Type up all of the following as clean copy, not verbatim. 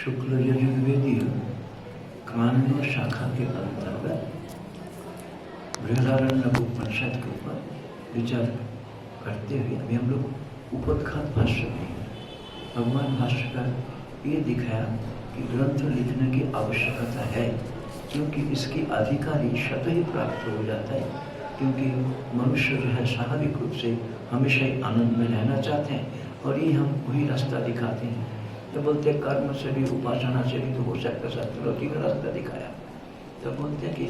शुक्ल यजुर्वेदीय काण्ड शाखा के अंतर्गत बृहदारण्य उपनिषद के ऊपर विचार करते हुए अभी हम लोग उपोद्घात भाष्य में भगवान भाष्यकार ये दिखाया कि ग्रंथ लिखने की आवश्यकता है, क्योंकि इसकी अधिकारी स्वतः ही प्राप्त हो जाता है। क्योंकि मनुष्य जो है स्वाभाविक रूप से हमेशा ही आनंद में रहना चाहते हैं, और ये हम वही रास्ता दिखाते हैं। तो बोलते हैं कर्म से भी उपासना से भी तो हो सकता सत्यलोकी का रास्ता दिखाया। तो बोलते हैं कि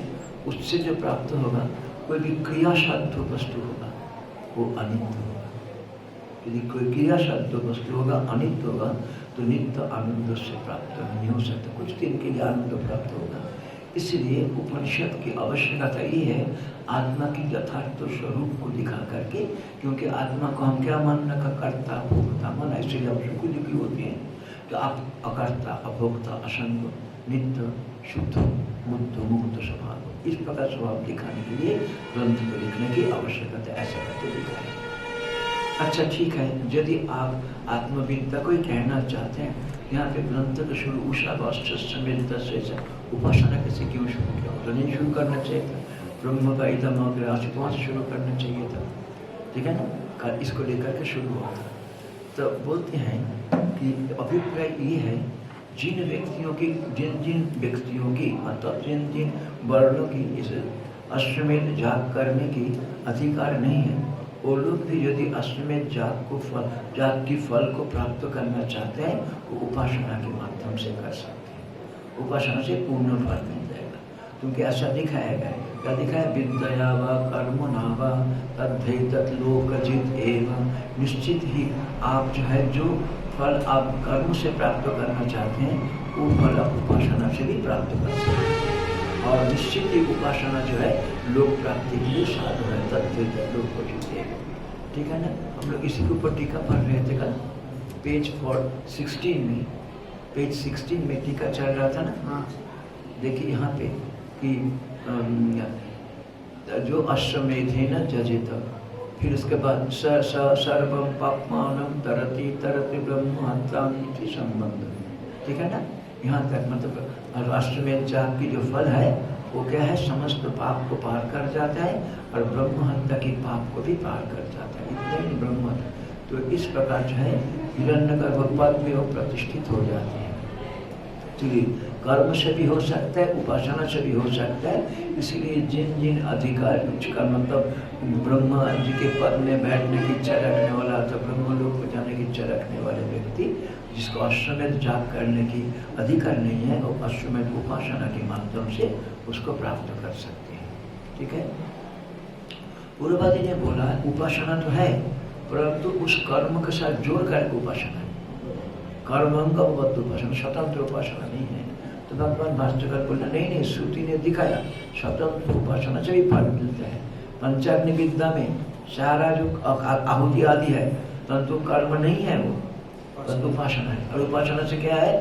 उससे जो प्राप्त होगा कोई भी क्रियासाध्य वस्तु होगा वो अनित्य होगा। यदि कोई क्रियासाध्य वस्तु होगा अनित्य होगा तो नित्य आनंद से प्राप्त नहीं हो सकता, कुछ दिन के लिए आनंद प्राप्त होगा। इसलिए उपनिषद की आवश्यकता ये है आत्मा की यथार्थ स्वरूप को दिखा करके, क्योंकि आत्मा को हम क्या मानना का कर्ता भोक्ता माना, इसलिए हम सुख दुखी होते हैं। तो आप अकर्ता अभोक्ता असंग नित्य शुद्ध बुद्ध मुक्त स्वभाव, इस प्रकार स्वभाव दिखाने के लिए ग्रंथ को लिखने की आवश्यकता ऐसा करके दिखाया। अच्छा ठीक है, यदि आप आत्मविद्या को ही कहना चाहते हैं, यहाँ पे ग्रंथ का शुरू उषा समेत से उपासना कैसे क्यों शुरू किया? तो नहीं शुरू करना चाहिए था, ब्रह्म का इदम वहाँ से शुरू करना चाहिए था, ठीक है ना। इसको लेकर के शुरू हुआ था। तो बोलते हैं कि अभिप्राय ये है, जिन व्यक्तियों की मतलब जिन वर्णों की इस अश्वमेध याग करने की अधिकार नहीं है, वो लोग भी यदि अश्वमेध याग की फल को प्राप्त करना चाहते हैं वो उपासना के माध्यम से कर सकते हैं। उपासना से पूर्ण फल मिल जाएगा, क्योंकि ऐसा दिखाया गया है। क्या दिखाया? विद्या व कर्मणा व तद्भेदत लोकजित एवं, निश्चित ही आप जो है जो फल आप कर्म से प्राप्त करना चाहते हैं वो फल आप उपासना से भी प्राप्त कर सकते हैं। और निश्चित ही उपासना जो है लोक प्राप्ति के लिए साधन है, तद्भेदत लोकजित एवं, ठीक है ना। हम लोग इसी के ऊपर टीका पढ़ रहे थे कल, पेज 16 में टीका चल रहा था ना। देखिए यहाँ पे कि जो अश्वमेधेन जजित, फिर उसके बाद सर्वम पापमानम तरति तरति ब्रह्महत्यामिति संबंध, ठीक है ना। यहाँ तक मतलब अश्वमेध याग की जो फल है वो क्या है, समस्त पाप को पार कर जाता है और ब्रह्महत्या की पाप को भी पार कर जाता है, इतना ही ब्रह्म। तो इस प्रकार जो है हिरण्यगर्भ पद में वो प्रतिष्ठित हो जाते हैं। चलिए, कर्म से भी हो सकता है, उपासना से भी हो सकता है। इसीलिए जिन अधिकार का मतलब ब्रह्मा जी के पद में बैठने की इच्छा रखने वाला अथवा ब्रह्मलोक को जाने की इच्छा रखने वाले व्यक्ति, जिसको अश्वमेध याग करने की अधिकार नहीं है, वो अश्वमेध उपासना के माध्यम से उसको प्राप्त कर सकते हैं, ठीक है। पूर्ववादी ने बोला उपासना तो है, परंतु उस कर्म के साथ जोड़ करके उपासना है। कर्मांगबद्ध उपासना, स्वतंत्र उपासना नहीं है। तो भगवान भाष्यकार बोला नहीं, श्रुति ने दिखाया स्वतंत्र उपासना से भी फल मिलता है। पंचाग्नि विद्या में सारा जो आहुति आदि है परंतु कर्म नहीं है, वो परंतु उपासना है। और उपासना से क्या है,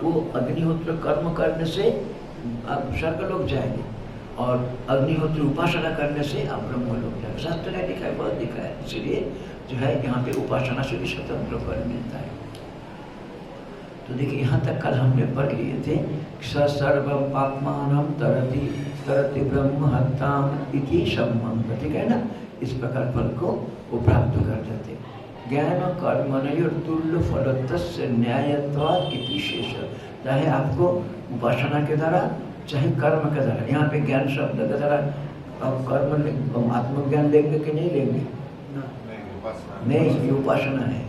वो अग्निहोत्र कर्म करने से आप स्वर्गलोक जाएंगे और अग्निहोत्र उपासना करने से आप ब्रह्मलोक जाएंगे। शास्त्र ने दिखाया, बहुत दिखाया। इसलिए जो है यहाँ पे उपासना से भी स्वतंत्र फल मिलता है। तो देखिए यहाँ तक कल हमने पढ़ लिए थे, सर्वम पापमानम तरति तरति ब्रह्महत्याम इति संबंध, ठीक है ना। इस प्रकार फल को वो प्राप्त कर जाते। ज्ञान कर्मणयोर तुल्य फलतस्य न्यायत्वात् इति शेष, चाहे आपको उपासना के द्वारा चाहे कर्म के द्वारा, यहाँ पे ज्ञान शब्द के द्वारा आप कर्म आत्मज्ञान लेंगे कि नहीं लेंगे? नहीं, ये उपासना है,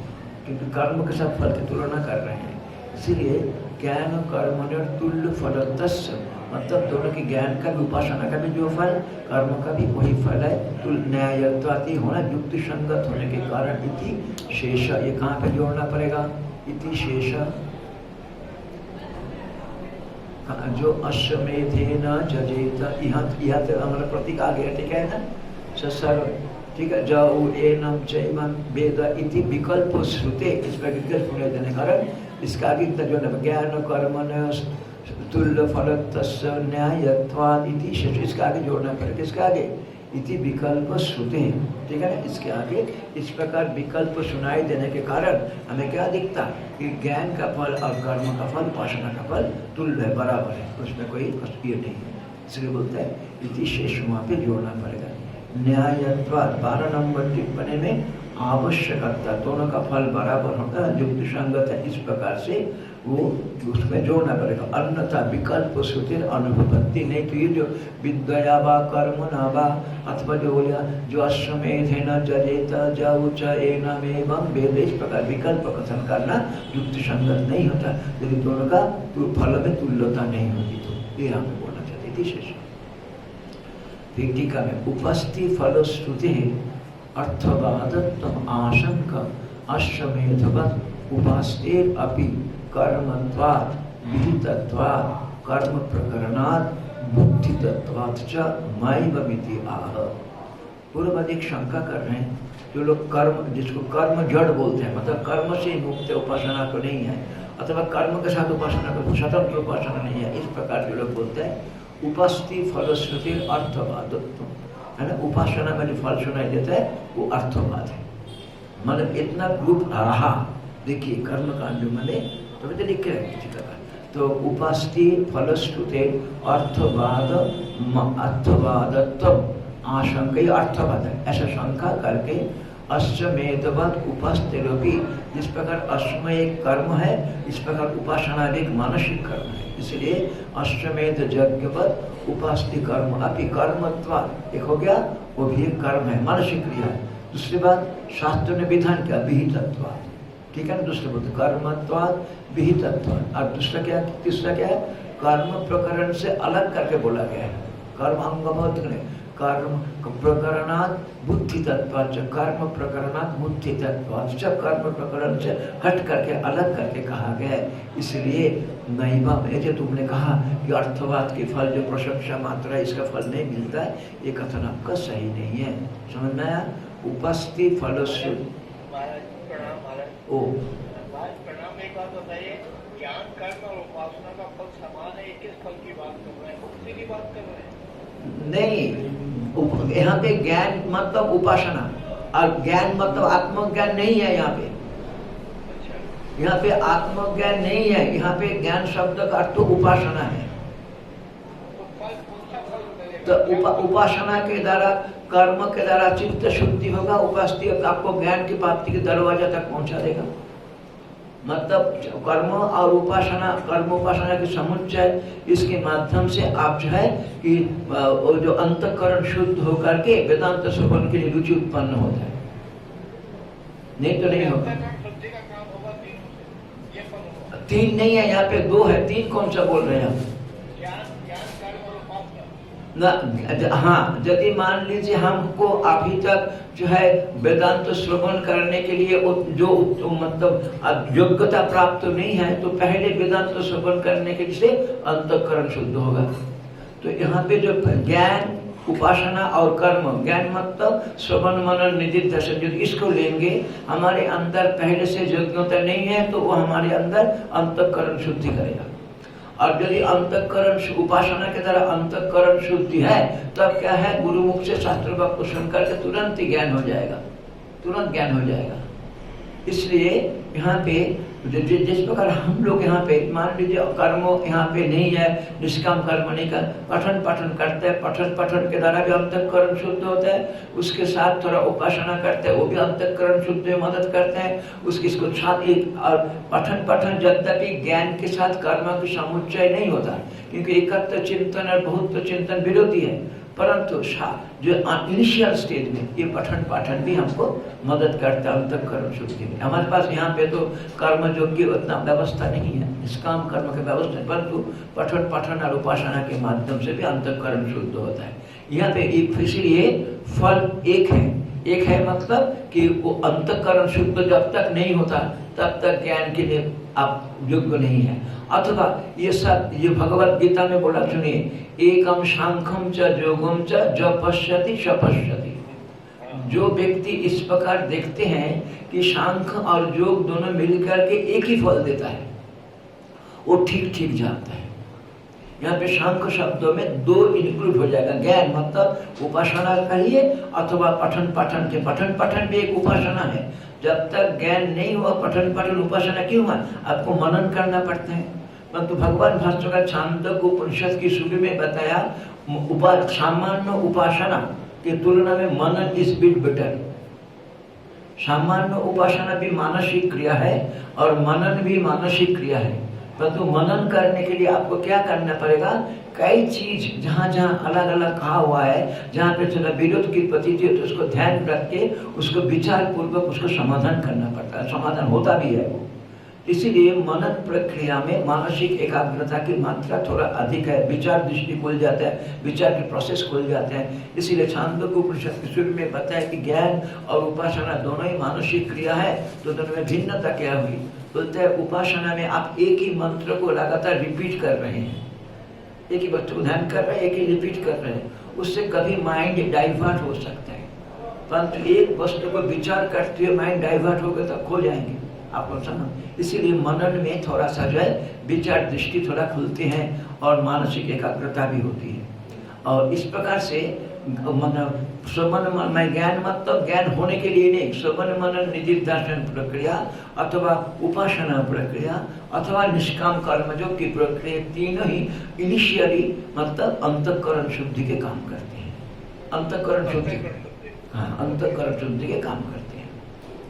क्योंकि कर्म के साथ फल की तुलना कर रहे हैं। इसीलिए ज्ञान कर्मण्योर तुल्य फलतस्य, मतलब दोनों की, ज्ञान का भी उपासना का भी जो फल, कर्म का भी वही फल है। तुल्य न्यायत्वाति होना, युक्ति संगत होने के कारण इति शेष, ये कहाँ पे जोड़ना पड़ेगा? इति शेष, जो अश्वमेधेन जजेत, यहाँ तक हमारा प्रतीक आ गया, ठीक है ना। सर्व, ठीक है। जाओ एनम चैवम वेद इति विकल्प श्रुते, इस पर विकल्प होने देने कारण इसका आगे जो है ज्ञान कर्मण तुल्य फलतस्य न्यायत्वात् इति शेष, इसका आगे जोड़ना पड़ेगा। किसका आगे? इति विकल्प श्रुते, ठीक है ना। इसके आगे इस प्रकार विकल्प सुनाई देने के कारण हमें क्या दिखता कि ज्ञान का फल और कर्म का फल, उपासना का फल तुल्य है, बराबर है, उसमें कोई ये नहीं है। इसलिए बोलते हैं इति शेष वहाँ पे जोड़ना पड़ेगा। न्यायत्वात् 12 नंबर टिप्पणी में आवश्यकता, दोनों का फल बराबर होगा, युक्ति संगत है, इस प्रकार से वो उसमें जोड़ना पड़ेगा। अन्यथा विकल्प श्रुति अनुपत्ति नहीं, तो ये जो विद्या वा कर्म न वा, अथवा जो बोलिया जो अश्वमेधेन जरेत जौच एनमेवं वेद, इस प्रकार विकल्प कथन करना युक्ति संगत नहीं होता यदि दोनों का फल में तुल्यता नहीं होती। तो ये हमें बोलना चाहते थे शेष। टीका में उपस्थि फलश्रुति अर्थवादत्वम् आशंका अश्वमेधवत् उपास्तेर अपि कर्मत्वात् विहितत्वात् कर्म प्रकरणात् बुद्धितत्वात् च मैवमिति आह। पूर्ववादी शंका कर रहे हैं, जो लोग कर्म, जिसको कर्म जड़ बोलते हैं, मतलब कर्म से मुक्त उपासना तो नहीं है, अथवा कर्म के साथ उपासना को स्वतंत्र उपासना नहीं है, इस प्रकार जो लोग बोलते हैं उपस्थि फलश्रुति अर्थवादत्व, है ना। उपासना में जो फल सुनाई देता है वो अर्थवाद है, मतलब इतना रूप रहा। देखिए कर्म कांड मैंने तो मुझे लिख के रखी थी, तो उपस्थि फलश्रुति अर्थवाद अर्थवादत्व आशंका, अर्थवाद है ऐसा शंका करके अश्वमेधवत् उपस्थिति, जिस प्रकार अश्व एक कर्म है इस प्रकार उपासना एक मानसिक कर्म है, इसलिए अश्वमेध यज्ञवत् उपास्ति कर्म अपि कर्मत्वात्, एक हो गया वो भी एक कर्म है, मानसिक क्रिया है। दूसरी बात शास्त्र ने विधान किया विहितत्वात्, ठीक है ना। दूसरे बोलते कर्मत्वात् विहितत्वात्, और दूसरा क्या, तीसरा क्या है, कर्म प्रकरण से अलग करके बोला गया है। कर्म अंगभूत ने कर्म प्रकरणात् बुद्धि तत्वाच, कर्म प्रकरणात् बुद्धि तत्वाच, कर्म प्रकरण से हट करके अलग करके कहा गया है। इसलिए नैवम, ये जो तुमने कहा कि अर्थवाद के फल जो प्रशंसा मात्रा इसका फल नहीं मिलता है, ये कथन आपका सही नहीं है। समझ में आया। उपस्थि फलश्रुति ओ प्रणाम, एक बात बताइए, ज्ञान कर्म और उपासना का फल समान है, किस फल की बात कर रहे हैं, उसी की बात कर रहे हैं? नहीं, यहाँ पे ज्ञान मतलब उपासना और ज्ञान मतलब आत्मज्ञान नहीं है। यहाँ पे आत्मज्ञान नहीं है, यहाँ पे ज्ञान शब्द का अर्थ उपासना है। तो उपासना के द्वारा, कर्म के द्वारा चित्त शुद्धि होगा, उपस्थित आपको ज्ञान की प्राप्ति के दरवाजा तक पहुंचा देगा। मतलब कर्म और उपासना, कर्म उपासना की समुच्चय, इसके माध्यम से आप जो है कि वो जो अंतःकरण शुद्ध होकर के वेदांत श्रवण के लिए रुचि उत्पन्न होता है, नहीं तो नहीं होगा। तीन नहीं है, यहाँ पे दो है, तीन कौन सा बोल रहे हैं आप? ना, हाँ, यदि मान लीजिए हमको अभी तक जो है वेदांत श्रवण करने के लिए जो मतलब योग्यता प्राप्त नहीं है, तो पहले वेदांत श्रवण करने के लिए अंतःकरण शुद्ध होगा। तो यहाँ पे जो ज्ञान, उपासना और कर्म, ज्ञान मतलब श्रवण मनन निधिध्यासन, यदि इसको लेंगे, हमारे अंदर पहले से योग्यता नहीं है तो वो हमारे अंदर अंतःकरण शुद्धि करेगा। और यदि अंतःकरण, उपासना के द्वारा अंतःकरण शुद्धि है, तब क्या है, गुरुमुख से शास्त्र वाक्य सुन करके तुरंत ही ज्ञान हो जाएगा, तुरंत ज्ञान हो जाएगा। इसलिए यहाँ पे जिस प्रकार हम लोग यहाँ पे मान लीजिए कर्म यहाँ पे नहीं है, निष्काम कर्म नहीं कर, पठन पाठन करते हैं, पठन पाठन के द्वारा भी अंतःकरण शुद्ध होता है, उसके साथ थोड़ा उपासना करते हैं, वो भी अंतःकरण शुद्ध में मदद करते हैं, उसकी इसको साथ एक और पठन पाठन, यद्यपि ज्ञान के साथ कर्म की समुच्चय नहीं होता, क्योंकि एकत्र चिंतन और बहुत चिंतन विरोधी है, परंतु जो इनिशियल स्टेज में ये पठन पाठन भी हमको मदद करता है अंतःकरण शुद्धि में। हमारे पास यहाँ पे तो कर्म योग्य उतना व्यवस्था नहीं है, निष्काम कर्म की व्यवस्था है, परंतु पठन पाठन और उपासना के माध्यम से भी अंतःकरण शुद्ध होता है। यहाँ पे इसलिए फल एक है मतलब कि वो अंतःकरण शुद्ध जब तक नहीं होता तब तक ज्ञान के लिए आप योग्य नहीं है। अथवा ये सब, ये भगवत गीता में बोला, सुनिए, एकम सांख्यम च योगम च ज पश्यति स पश्यति। जो व्यक्ति इस प्रकार देखते हैं कि सांख्य और योग दोनों मिलकर के एक ही फल देता है, वो ठीक ठीक जानता है। यहाँ पे शंख शब्दों में दो इंक्लूड हो जाएगा। ज्ञान मतलब उपासना करिए अथवा पठन पाठन के, पठन पाठन भी एक उपासना है। जब तक ज्ञान नहीं हुआ पठन पाठन उपासना क्यों हुआ? आपको मनन करना पड़ता है। परंतु भगवान भाष्यकार छांदोग्य उपनिषद की शुरू में बताया सामान्य उपासना की तुलना में मनन इज बिट बेटर। सामान्य उपासना भी मानसिक क्रिया है और मनन भी मानसिक क्रिया है। परंतु मनन करने के लिए आपको क्या करना पड़ेगा? कई चीज जहाँ जहाँ अलग अलग कहा हुआ है, जहाँ पे थोड़ा विरोध की प्रतीति है तो उसको ध्यान रख के उसको विचार पूर्वक उसको समाधान करना पड़ता है। समाधान होता भी है वो। इसीलिए मनन प्रक्रिया में मानसिक एकाग्रता की मात्रा थोड़ा अधिक है। विचार दृष्टि खुल जाता है, विचार के प्रोसेस खुल जाते हैं। इसीलिए छांदोग्य उपनिषद के शुरू में बताया कि ज्ञान और उपासना दोनों ही मानसिक क्रिया है। तो दोनों में भिन्नता क्या हुई? बोलते हैं उपासना में आप एक ही मंत्र को लगातार रिपीट कर रहे हैं, एक ही वस्तु को ध्यान कर रहे हैं, एक ही रिपीट कर रहे हैं। उससे कभी माइंड डाइवर्ट हो सकता है, परंतु एक वस्तु को विचार करते हुए माइंड डाइवर्ट हो गया तो खो जाएंगे। आपको समझ? इसीलिए मनन में थोड़ा सा जो है विचार दृष्टि थोड़ा खुलती है और मानसिक एकाग्रता भी होती है। और इस प्रकार से श्रवण मन ज्ञान मतलब ज्ञान होने के लिए नहीं, श्रवण मनन निधिध्यासन प्रक्रिया अथवा उपासना प्रक्रिया अथवा निष्काम कर्मयोग की प्रक्रिया, तीनों ही इनिशियली मतलब अंतःकरण शुद्धि के काम करते हैं। अंतःकरण शुद्धि, हाँ, अंतःकरण शुद्धि के काम करते हैं।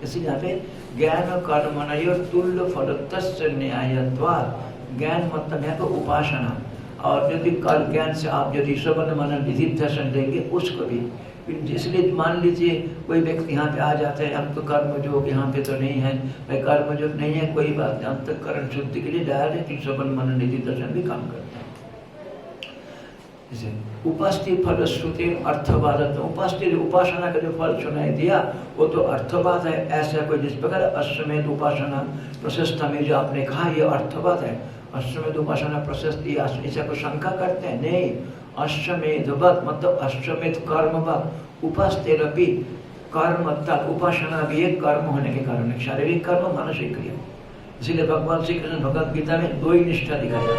इसलिए यहाँ पे ज्ञान कर्मणयोः तुल्य फलतस्य न्यायत्वात्। ज्ञान मतलब यहाँ पे उपासना, और यदि कर्म ज्ञान से आप यदि श्रवण मनन निधिध्यासन देंगे उसको भी। इसलिए मान लीजिए कोई व्यक्ति यहाँ पे आ जाता है, हम तो कर्मयोग यहाँ पे तो नहीं है, भाई कर्मयोग नहीं है कोई बात नहीं, अंतःकरण शुद्धि के लिए डायरेक्ट श्रवण मनन निधिध्यासन भी काम करता है। उपस्थित फल श्रुति अर्थवाद, उपस्थित उपासना का जो फल सुनाई दिया वो तो अर्थवाद है। ऐसा कोई जिस प्रकार अश्वमेध उपासना प्रशस्त में जो आपने कहा ये अर्थवाद है, अश्वमेध उपासना प्रशस्त, ऐसा को शंका करते हैं? नहीं, अश्वमेधवत मतलब अश्वमेध कर्मवत उपस्थिरपि कर्म तत् उपासना भी एक कर्म होने के कारण है, शारीरिक कर्म मानसिक क्रिया। इसीलिए भगवान श्री कृष्ण भगवद गीता में दो ही निष्ठा दिखाया,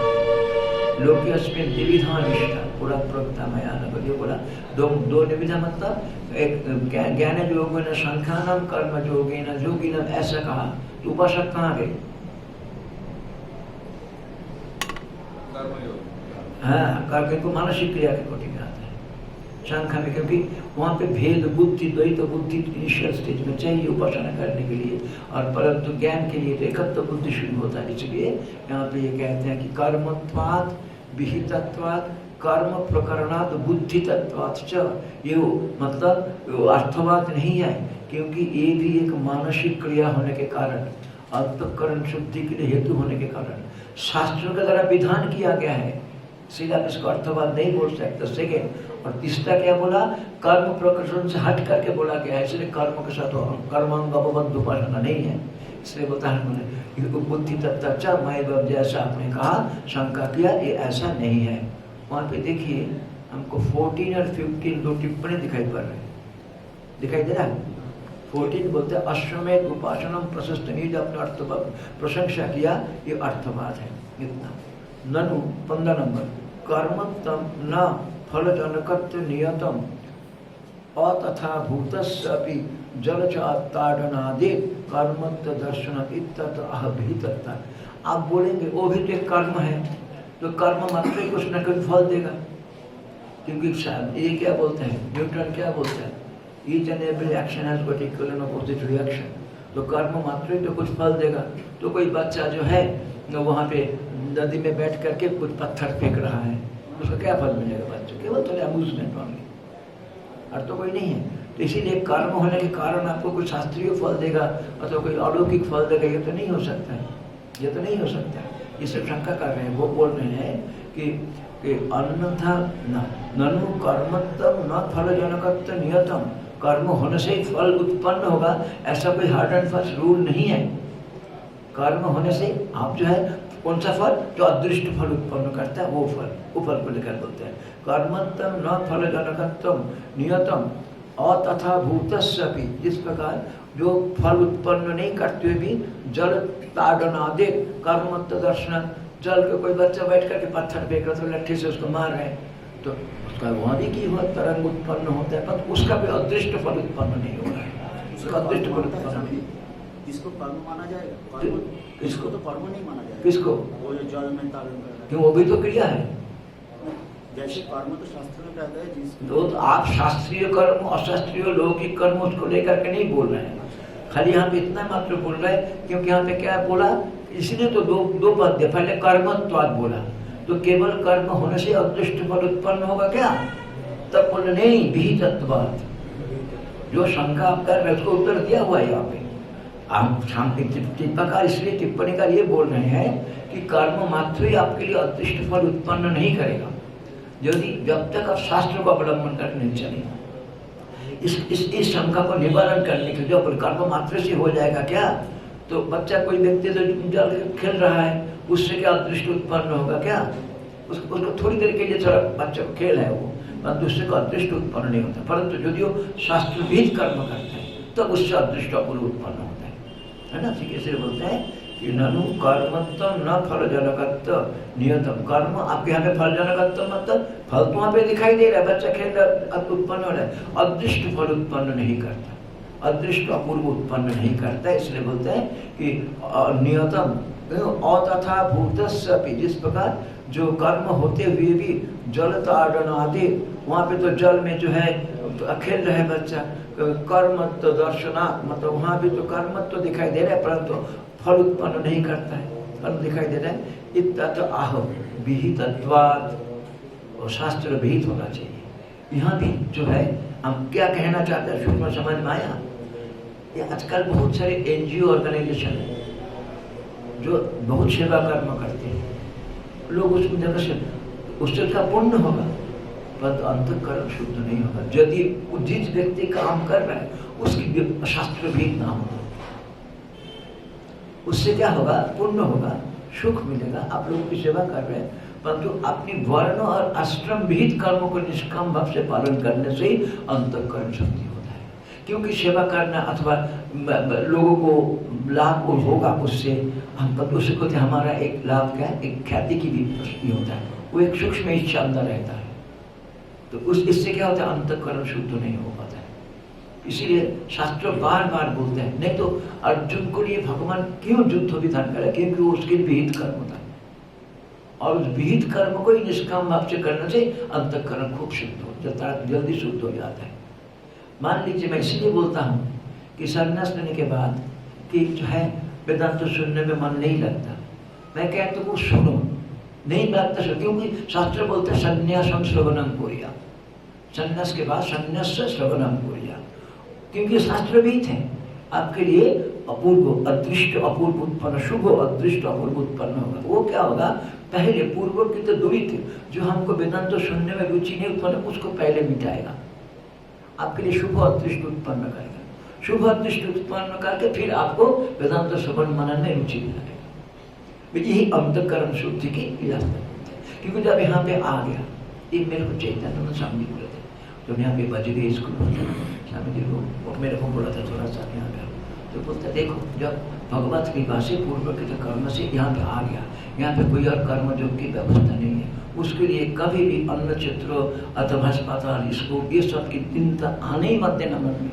लोकेस्मिन् द्विविधा निष्ठा पूरा प्रवक्ता मया न बोला। दो निविधा मतलब एक ज्ञान योगेन संख्यानम कर्म योगेन योगिनम, ऐसा कहा। तो उपासक कहाँ गए? हाँ, कर्म को मानसिक क्रिया के कोटि में आता है संख्या में, क्योंकि वहाँ पे भेद बुद्धि द्वैत बुद्धि इनिशियल स्टेज में चाहिए उपासना करने के लिए, और परंतु ज्ञान के लिए तो एकत्व बुद्धि शुरू होता है। इसलिए यहाँ पे ये कहते हैं कि कर्मत्वात् विहितत्वात् कर्म प्रकरणात् बुद्धि तत्वात् च, ये मतलब अर्थवाद नहीं है, क्योंकि ये भी एक मानसिक क्रिया होने के कारण, अंतःकरण शुद्धि के लिए हेतु होने के कारण शास्त्रों के द्वारा विधान किया गया है। सीधा इसको अर्थवाद नहीं बोल सकते। सेकेंड और तीसरा क्या बोला? कर्म प्रकरण से हट करके बोला गया है, इसलिए कर्म के साथ कर्मांगबद्ध उपासना नहीं है। इसलिए बोलता है बुद्धि तत्व मैं जैसा आपने कहा शंका किया, ये ऐसा नहीं है। वहाँ पे देखिए हमको 14 और 15 दो टिप्पणी दिखाई पड़ रही, दिखाई दे रहा है। 14 बोलते हैं अश्वमेध उपासना प्रशस्त नहीं, जो अपने अर्थ प्रशंसा किया, ये अर्थवाद है इतना। ननु 15 नंबर कर्मत्तम न फलजनकत्व नियतम अतथा भूतस्य अपि जलचाताडनादि कर्मत्व दर्शन इत्यतः। आप बोलेंगे वो भी तो एक कर्म है, तो कर्म मात्र ही कुछ न कुछ फल देगा, क्योंकि ये क्या बोलते हैं न्यूटन, क्या बोलते हैं each and every action has got equal and opposite reaction. तो कर्म मात्र ही तो कुछ फल देगा। तो कोई बच्चा जो है वहाँ पे नदी में बैठ करके कुछ पत्थर फेंक रहा है, उसको क्या फल मिलेगा बच्चों? केवल थोड़े अम्यूजमेंट होंगे और तो कोई नहीं है। तो इसीलिए कर्म होने के कारण आपको कोई शास्त्रीय फल देगा अथवा कोई अलौकिक फल देगा, ये तो नहीं हो सकता है, ये तो नहीं हो सकता है। ये सब शंका कर रहे हैं। वो बोल रहे हैं कि अन्यथा ननु कर्मत्तम न फलजनकत्व नियतम, कर्म होने से ही फल उत्पन्न होगा ऐसा कोई हार्ड एंड फास्ट रूल नहीं है। कर्म होने से आप जो है कौन सा फल जो अदृष्ट फल उत्पन्न करता है वो फल को लेकर बोलते हैं। कर्मत्तम न फलजनकत्वम नियतम अतथा भूतस्यपि, जिस प्रकार जो फल उत्पन्न नहीं करते हुए भी जल ताडनादि कर्मत्व दर्शन, चल के कोई बच्चा बैठ करके पत्थर फेंक रहा तो लट्ठी से उसको मार रहे, तो उसका वहाँ भी की हुआ तरंग उत्पन्न होता है, पर उसका भी अदृष्ट फल उत्पन्न नहीं हो रहा है, उसका अदृष्ट फल उत्पन्न नहीं। किसको कर्म माना जाएगा? कर्म किसको तो कर्म नहीं माना जाएगा। किसको? वो जो जल में तारण करना, क्यों? वो भी तो क्रिया है। जैसे कर्म तो शास्त्र में कहता है जिसको तो आप शास्त्रीय कर्म अशास्त्रीय लौकिक कर्म उसको लेकर के नहीं बोल रहे हैं, खाली यहाँ पे इतना मात्र बोल रहे हैं, क्योंकि यहाँ पे क्या बोला, इसलिए तो दो पद दिया, पहले कर्मत्वाद बोला, तो केवल कर्म होने से अदृष्ट फल उत्पन्न होगा क्या? तब बोले नहीं, विहितत्वाद। जो शंका आप कर रहे हैं उसको उत्तर दिया हुआ है यहाँ पे। टिप्पणीकार इसलिए टिप्पणीकार ये बोल रहे हैं कि कर्म मात्र ही आपके लिए अदृष्ट फल उत्पन्न नहीं करेगा, यदि जब तक आप शास्त्र को अवलंबन करके नहीं चलेगा। इस शंका को निवारण करने के लिए कर्म मात्र से हो जाएगा क्या? तो बच्चा कोई व्यक्ति तो जल खेल रहा है, उससे क्या अदृष्ट उत्पन्न होगा क्या? उसको थोड़ी देर के लिए थोड़ा बच्चा को खेल है वो, परंतु उससे कोई अदृष्ट उत्पन्न नहीं होता। परंतु यदि वो शास्त्रविहित कर्म करते हैं तब उससे अदृष्ट अपूर्व उत्पन्न होता है ना। ठीक है, बोलते हैं कि ननु कर्मत्व न फल जनकत्व नियतम। कर्म आपके यहाँ पे फल जनकत्व मतलब फल तो वहाँ पे दिखाई दे रहा है, बच्चा खेल रहा उत्पन्न हो रहा है, अदृष्ट फल उत्पन्न नहीं करता, अदृष्ट अपूर्व उत्पन्न नहीं करता। इसलिए बोलते हैं कि नियतम अतथा भूतस्यपि, जिस प्रकार जो कर्म होते हुए भी जल ताड़न आदि, वहाँ पे तो जल में जो है खेल रहे बच्चा, कर्मत्व दर्शनात् मतलब वहाँ भी तो कर्मत्व दिखाई दे रहा है, परंतु फल उत्पन्न नहीं करता है, फल दिखाई दे रहा है। इतना तो आह विहितत्वात्, और शास्त्र विहित होना चाहिए। यहाँ भी जो है हम क्या कहना चाहते हैं सूक्ष्म समझ में आया। ये आजकल बहुत सारे NGO ऑर्गेनाइजेशन है जो बहुत सेवा कर्म करते हैं, लोग उसकी जगह से उससे उसका पुण्य होगा, परंतु अंतःकरण शुद्ध नहीं होगा यदि जिस व्यक्ति काम कर रहा है उसकी शास्त्र विहित ना हो। उससे क्या होगा? पुण्य होगा, सुख मिलेगा, आप लोगों की सेवा कर रहे हैं, परंतु अपनी वर्ण और आश्रम विहित कर्मों को निष्काम भाव से पालन करने से ही अंतःकरण शुद्धि होता है। क्योंकि सेवा करना अथवा लोगों को लाभ होगा उससे, हम उसको हमारा एक लाभ क्या है, एक ख्याति की भी होता है, वो एक सूक्ष्म इच्छा अंदर रहता है, तो इससे क्या होता है? अंतःकरण शुद्ध नहीं हो पाता है। इसीलिए शास्त्र बार बार बोलते हैं, नहीं तो अर्जुन को लिए भगवान क्यों युद्ध विधान करे? क्योंकि वो उसके लिए विहित कर्म था, और उस विहित कर्म को ही निष्काम भाव से करने से अंतःकरण खूब शुद्ध हो जाता है, जल्दी शुद्ध हो जाता है। मान लीजिए मैं इसीलिए बोलता हूँ कि संन्यास लेने के बाद कि जो है वेदांत तो सुनने में मन नहीं लगता, मैं कहता हूँ सुनो, नहीं लगता सुनो, क्योंकि शास्त्र बोलते हैं संन्यासम श्रवणम कुर्या, संन्यास के बाद संन्यास श्रवणम कुर्या, क्योंकि शास्त्र भी थे आपके लिए अपूर्व अदृष्ट अपूर्व उत्पन्न, शुभ अदृष्ट अपूर्व उत्पन्न होगा। वो क्या होगा? पहले पूर्व की तो दूरी थी, जो हमको वेदांत तो सुनने में रुचि नहीं उत्पन्न, उसको पहले मिटाएगा, आपके लिए शुभ अदृष्ट उत्पन्न करेगा, शुभ अदृष्ट उत्पन्न करके फिर आपको वेदांत श्रवण मनन में रुचि दिलाएगा। यही अंतःकरण शुद्धि की रास्ता है। क्योंकि जब यहाँ पे आ गया, एक मेरे को चैतन्य स्वामी जी बोले थे, जब यहाँ पे बज गए स्कूल स्वामी जी को मेरे को बोला था थोड़ा सा यहाँ पे, तो बोलते देखो जब भगवत कृपा से पूर्व के कर्म से यहाँ पे आ गया, यहाँ पे कोई और कर्म योग की व्यवस्था नहीं है, उसके लिए कभी भी अन्न चित्र अथवा अस्पताल स्कूल ये सब की चिंता आने ही मत देना मन में।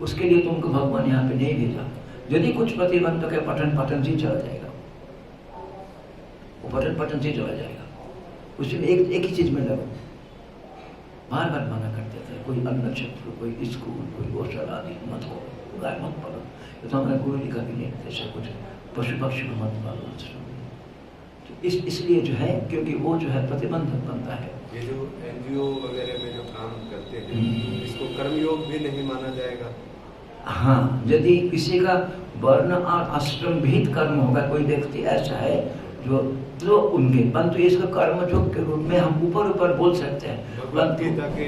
उसके लिए तुमको भगवान यहाँ पे नहीं भेजा। यदि कुछ प्रतिबंधक है पठन से चला जाएगा, वो पठन से चला जाएगा। उसमें एक ही चीज में लगो, बार बार मना करते थे, कोई अन्न क्षेत्र, कोई स्कूल, कोई गौशाला आदि मत हो, गाय मत पालो, तो हमारे गुरु जी का भी नहीं जैसे कुछ पशु पक्षी को मत पालो। तो इसलिए जो है, क्योंकि वो जो है प्रतिबंधक बनता है। ये जो NGO वगैरह में जो काम करते हैं इसको कर्मयोग भी नहीं माना जाएगा? हाँ, यदि किसी का वर्ण और आश्रम विहित कर्म होगा, कोई व्यक्ति ऐसा है जो तो उनके, परंतु इसका कर्मयोग के रूप में हम ऊपर बोल सकते हैं। भगवत गीता के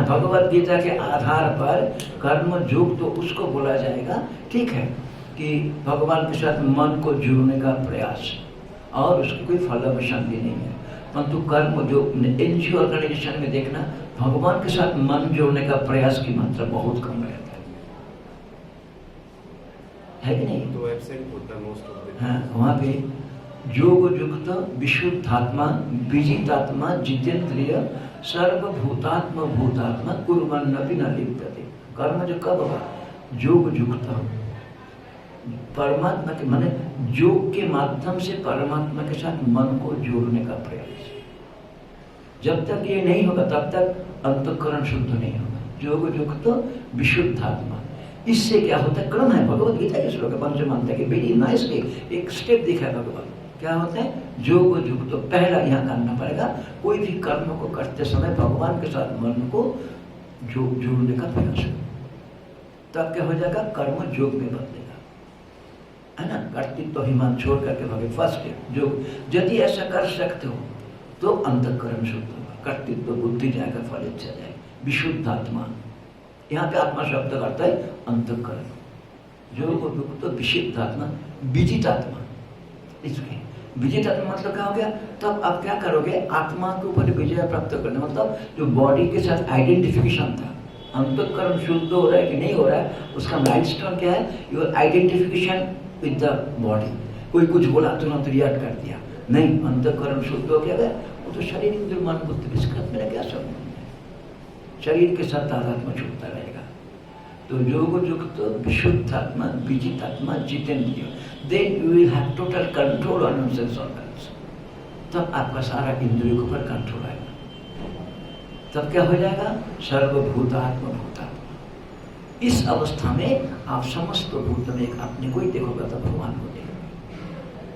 भगवत गीता के आधार पर कर्म योग तो उसको बोला जाएगा, ठीक है, कि भगवान के साथ मन को जोड़ने का प्रयास, और उसकी कोई फलाभिसंधि नहीं है। परंतु कर्म जो NGO ऑर्गेनाइजेशन में देखना, भगवान के साथ मन जोड़ने का प्रयास की मात्रा बहुत कम रहता है कि नहीं? तो एब्सेंट होता है मोस्ट ऑफ द। हाँ, वहाँ पे योग युक्त विशुद्धात्मा विजितात्मा जितेंद्रिय सर्वभूतात्म भूतात्मा कुर्वन्नपि न लिप्यते। कर्म जो कब होगा? योग युक्त, परमात्मा के माने योग के माध्यम से परमात्मा के साथ मन को जोड़ने का प्रयास। जब तक ये नहीं होगा तब तक अंतःकरण शुद्ध नहीं होगा। योग युक्त विशुद्धात्मा, इससे क्या होता है? क्रम है, भगवत गीता के श्लोक पंचम है कि वेरी नाइसली एक स्टेप दिखा है भगवान। क्या होता है? योग युक्त, तो पहला यहाँ करना पड़ेगा, कोई भी कर्म को करते समय भगवान के साथ मन को जोड़ने का प्रयास करो, तब क्या हो जाएगा? कर्म योग में बदलेगा, है ना। कर्तृत्व अभिमान छोड़ करके भगे फर्स्ट योग, यदि ऐसा कर सकते हो तो अंतःकरण शुद्ध होगा, कर्तृत्व बुद्धि जाएगा, फल इच्छा जाएगा। विशुद्ध आत्मा, यहाँ पे आत्मा शब्द करता है अंतःकरण। योग युक्त विशुद्ध आत्मा विजित आत्मा, इसके विजित आत्मा मतलब क्या हो गया? तब आप क्या करोगे? आत्मा के ऊपर विजय प्राप्त करने, मतलब जो बॉडी के साथ आइडेंटिफिकेशन था, अंतःकरण शुद्ध हो रहा है कि नहीं हो रहा है, उसका माइलस्टोन क्या है? Your identification with the body. कोई कुछ बोला तुरंत रिएक्ट कर दिया, नहीं, अंतःकरण शुद्ध हो गया। वो तो शरीर इंद्रिय मन बुद्धि, इसका मेरा क्या संबंध है? शरीर के साथ आत्मा छूटता रहेगा। तो योग युक्त विशुद्ध आत्मा विजित आत्मा जितेंद्रिय, then you will have total control on your sense organs. तब आपका सारा इंद्रियों के ऊपर कंट्रोल आएगा। तब क्या हो जाएगा? सर्वभूतात्म भूतात्मा। इस अवस्था में आप समस्त भूत में अपने को ही देखोगे, तब भगवान को देखोगे।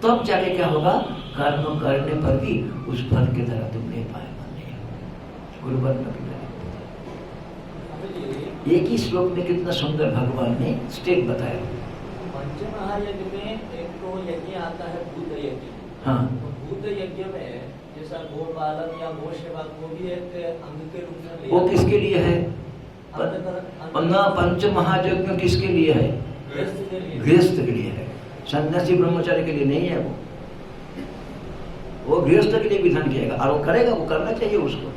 तब जाके क्या होगा? कर्म करने पर भी उस फल की तरह तुम नहीं पाएगा, नहीं। गुरुवर कभी एक ही श्लोक में कितना सुंदर भगवान ने स्टेप बताया। पंचमहायज्ञ में एक तो यज्ञ आता है भूत यज्ञ। हाँ, तो भूत यज्ञ में जैसा गोपालन या गो सेवा को भी एक अंग के रूप में लिया। वो किसके लिए है? अंतःकरण पंच महायज्ञ किसके लिए है? गृहस्थ के लिए। गृहस्थ के लिए है, सन्यासी ब्रह्मचारी के लिए नहीं है। वो गृहस्थ के लिए विधान किएगा, और वो करेगा, वो करना चाहिए उसको।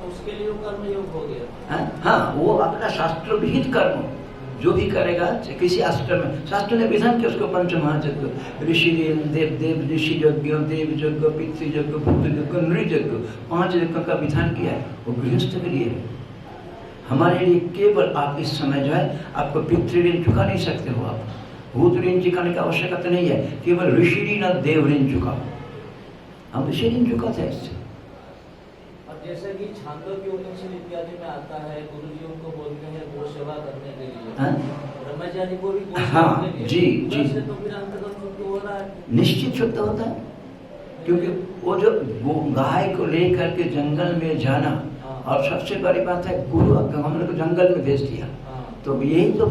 उसके लिए कर्म योग हो गया। हाँ, वो अपना शास्त्र विहित कर्म जो भी करेगा, किसी आश्रम में शास्त्र ने विधान किया उसको पंचमहायज्ञ, ऋषि देव ऋषि यज्ञ, देव यज्ञ, पितृ यज्ञ, भूत यज्ञ, नृ यज्ञ, 5 यज्ञ का विधान किया है। वो गृहस्थ के लिए है। हमारे लिए केवल आप इस समय जो है आपको पितृ ऋण चुका नहीं सकते हो, आप भूत ऋण चुकाने की आवश्यकता नहीं है, केवल ऋषि ऋण और देव ऋण चुकाओ। हम ऋषि ऋण चुकाते हैं इससे। जैसे कि छांदोग्य उपनिषद इत्यादि में आता है, गुरु जी उनको बोलते हैं गो सेवा करने के लिए, ब्रह्मचारी को भी गो सेवा करने के लिए। जी जी, तो फिर अंतर्गत शुद्ध हो रहा है, निश्चित शुद्ध होता है। क्योंकि वो जो गाय को लेकर के जंगल में जाना, और सबसे बड़ी बात है गुरु हम लोग जंगल में भेज दिया, तो यही तो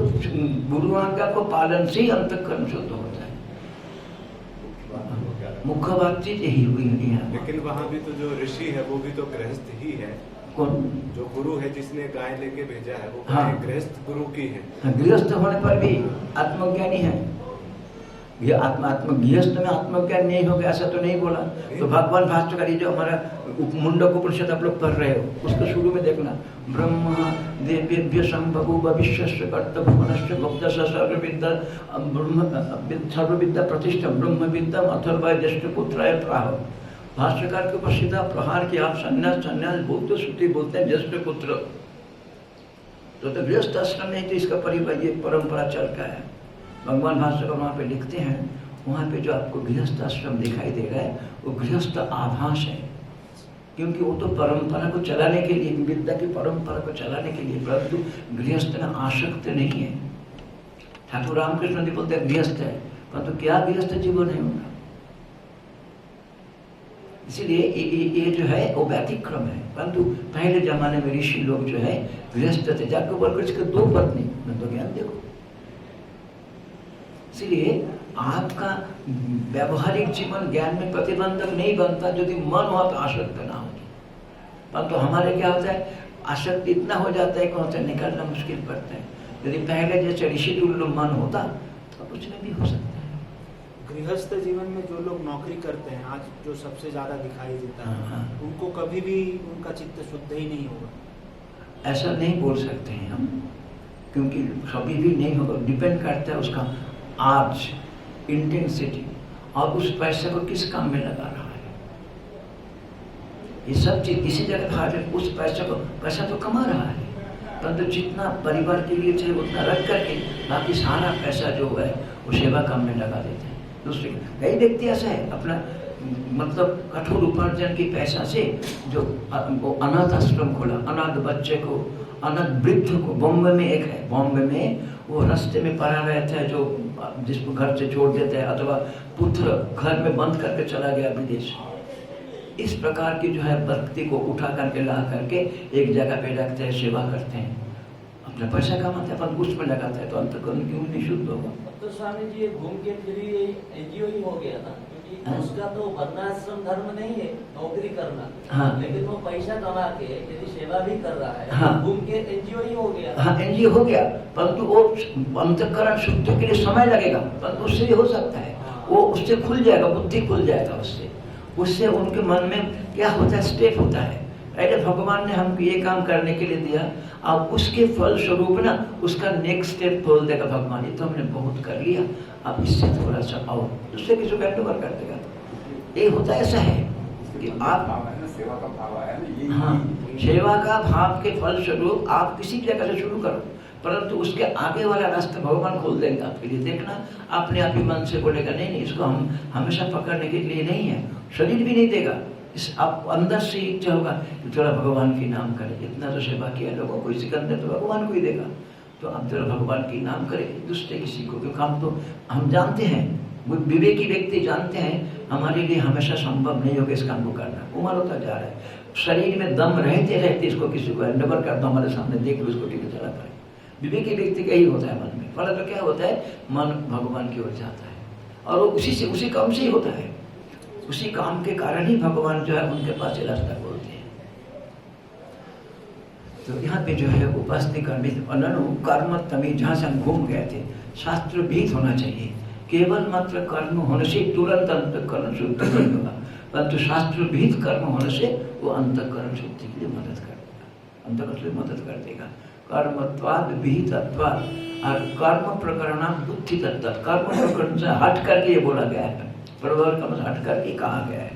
गुरु आज्ञा को पालन से ही अंतःकरण शुद्ध होता है। मुख्य बात चीज यही हुई है। लेकिन वहाँ भी तो जो ऋषि है वो भी तो गृहस्थ ही है। कौन? जो गुरु है जिसने गाय लेके भेजा है वो गृहस्थ गुरु की है। गृहस्थ होने पर भी आत्मज्ञानी है। ये गृहस्थ में आत्मज्ञान नहीं होगा ऐसा तो नहीं बोला। तो भगवान भाष्यकार जो हमारा मुंडक उपनिषद आप लोग पढ़ रहे हो, उसको शुरू में देखना, ब्रह्म देव्यभ्य संभव भविष्यस्य कर्तव्य मनस्य गुप्त सर्वविद्या सर्वविद्या प्रतिष्ठा ब्रह्म विद्या अथर्व ज्येष्ठ पुत्राय प्राह। भाष्यकार के ऊपर सीधा प्रहार किया, आप संन्यास बोलते श्रुति बोलते हैं ज्येष्ठ पुत्र। तो गृहस्थ आश्रम में तो इसका परिवार ये परंपरा चल का है। भगवान भाष्यकार वहाँ पे लिखते हैं, वहाँ पे जो आपको गृहस्थ आश्रम दिखाई दे रहा है वो गृहस्थ आभास है, क्योंकि वो तो परंपरा को चलाने के लिए, विद्या की परंपरा को चलाने के लिए, परंतु गृहस्थ में आसक्त नहीं है। ठाकुर रामकृष्ण जी बोलते हैं गृहस्थ है, परंतु क्या गृहस्थ जीवन है उनका? इसीलिए ये जो है वो व्यतिक्रम है। परंतु पहले जमाने में ऋषि लोग जो है गृहस्थ थे, जाकर बोल के 2 पत्नी, मैं तो ज्ञान देखो। इसलिए आपका व्यवहारिक जीवन ज्ञान में प्रतिबंधक नहीं बनता यदि मन वहां पर आसक्त ना हो। परंतु हमारे क्या होता है, आसक्ति इतना हो जाता है कि वहां से निकलना मुश्किल पड़ता है। यदि पहले जैसे ऋषि तुल्य मन होता तो कुछ नहीं भी हो सकता है। गृहस्थ जीवन में जो लोग नौकरी करते हैं आज जो सबसे ज्यादा दिखाई देता है, उनको कभी भी उनका चित्त शुद्ध ही नहीं होगा। ऐसा नहीं बोल सकते हैं हम, क्योंकि कभी भी नहीं होगा। डिपेंड करता है उसका आज इंटेंसिटी और उस पैसे को किस काम में लगा रहा है। ये सब चीज इसी जगह भाग उस पैसा तो कमा रहा है, परंतु जितना परिवार के लिए चाहिए उतना रख करके बाकी सारा पैसा जो है वो सेवा काम में लगा देते हैं। दूसरे कई व्यक्ति ऐसा है अपना मतलब कठोर उपार्जन के पैसा से जो वो अनाथ आश्रम खोला, अनाथ बच्चे को, अनाथ वृद्ध को, बॉम्बे में एक है, बॉम्बे में वो रास्ते में पड़ा रहता है जो जिसको घर से छोड़ देता है, अथवा पुत्र घर में बंद करके चला गया विदेश। इस प्रकार की जो है व्यक्ति को उठा करके ला करके एक जगह पे रखते हैं, सेवा करते हैं, अपना पैसा कमाते हैं, अपन उसमें लगाता है, तो अंतःकरण क्यों नहीं शुद्ध होगा। तो स्वामी जी ये घूम के फिर ये एनजीओ ही हो गया ना, क्योंकि उसका तो वर्णाश्रम धर्म नहीं है नौकरी करना। हाँ। लेकिन वो पैसा कमा के यदि सेवा भी कर रहा है, हाँ। घूम के एनजीओ ही हो गया। हाँ, एनजीओ हो गया, परंतु वो अंतःकरण शुद्ध के लिए समय लगेगा, परंतु उससे हो सकता है, वो उससे खुल जाएगा, बुद्धि खुल जाएगा, उससे उनके मन में क्या होता है, स्टेप होता है। पहले भगवान ने हमको ये काम करने के लिए दिया, अब उसके फल स्वरूप ना उसका नेक्स्ट स्टेप बोल देगा भगवान, ये तो हमने बहुत कर लिया, अब इससे थोड़ा सा और दूसरे किसी को ओवर कर देगा। ये होता ऐसा है कि आप सेवा का भाव आया ना, ये हाँ, सेवा का भाव के फल स्वरूप आप किसी जगह से शुरू करो, परंतु उसके आगे वाला रास्ता भगवान खोल देंगे आपके लिए। देखना अपने आप ही मन से बोलेगा नहीं, इसको हम हमेशा पकड़ने के लिए नहीं है, शरीर भी नहीं देगा, इस आप अंदर से इच्छा होगा कि थोड़ा भगवान की नाम करें, इतना तो सेवा किया लोगों को, इसी के अंदर तो भगवान को ही देगा, तो आप थोड़ा भगवान की नाम करें दूसरे किसी को, क्योंकि हम तो हम जानते हैं, विवेकी व्यक्ति जानते हैं हमारे लिए हमेशा संभव नहीं होगा इस काम को करना, उम्र होता जा रहा है, शरीर में दम रहते रहते इसको किसी को हैंडओवर कर दो, हमारे सामने देख लो इसको, ठीक है चला करें। विवेकी व्यक्ति का ही होता है मन में, फल तो क्या होता है, मन भगवान की ओर जाता है, और वो उसी काम से ही होता है, उसी काम के कारण ही भगवान जो है उनके पास ये रास्ता खोलते हैं। तो यहाँ पे जो है उपासनी कर्म तमी, जहाँ से हम घूम गए थे, शास्त्र भीत होना चाहिए, केवल मात्र कर्म होने से तुरंत अंतःकरण शुद्ध नहीं होगा, परंतु शास्त्र भीत कर्म होने से वो अंतःकरण शुद्धि के लिए मदद कर देगा, अंतःकरण से मदद कर देगा। कर्मत्वाद विहितत्वाद, और कर्म प्रकरण बुद्धि तत्व, कर्म प्रकरण से हट करके ये बोला गया है, प्रवर कर्म से हट करके कहा गया है।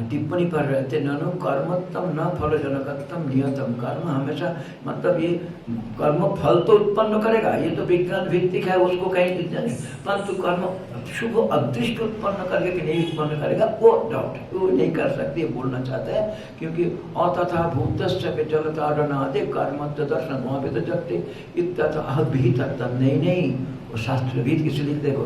टिप्पणी पर रहते ननु कर्मोत्तम न फल जनकत्तम नियतम, कर्म हमेशा मतलब ये कर्म फल तो उत्पन्न करेगा, ये तो विज्ञान भित्तिक है, उसको कहीं नहीं, परंतु कर्म शुभ अदृष्ट उत्पन्न करके कि नहीं उत्पन्न करेगा वो डाउट है, वो नहीं कर सकती, बोलना चाहता है, क्योंकि अतथा भूतस्य जगताडनादे कर्म दर्शन वहाँ पे तो जगते इत्यतः भीतत्व नहीं, वो शास्त्र भीत किसी लिख देखो,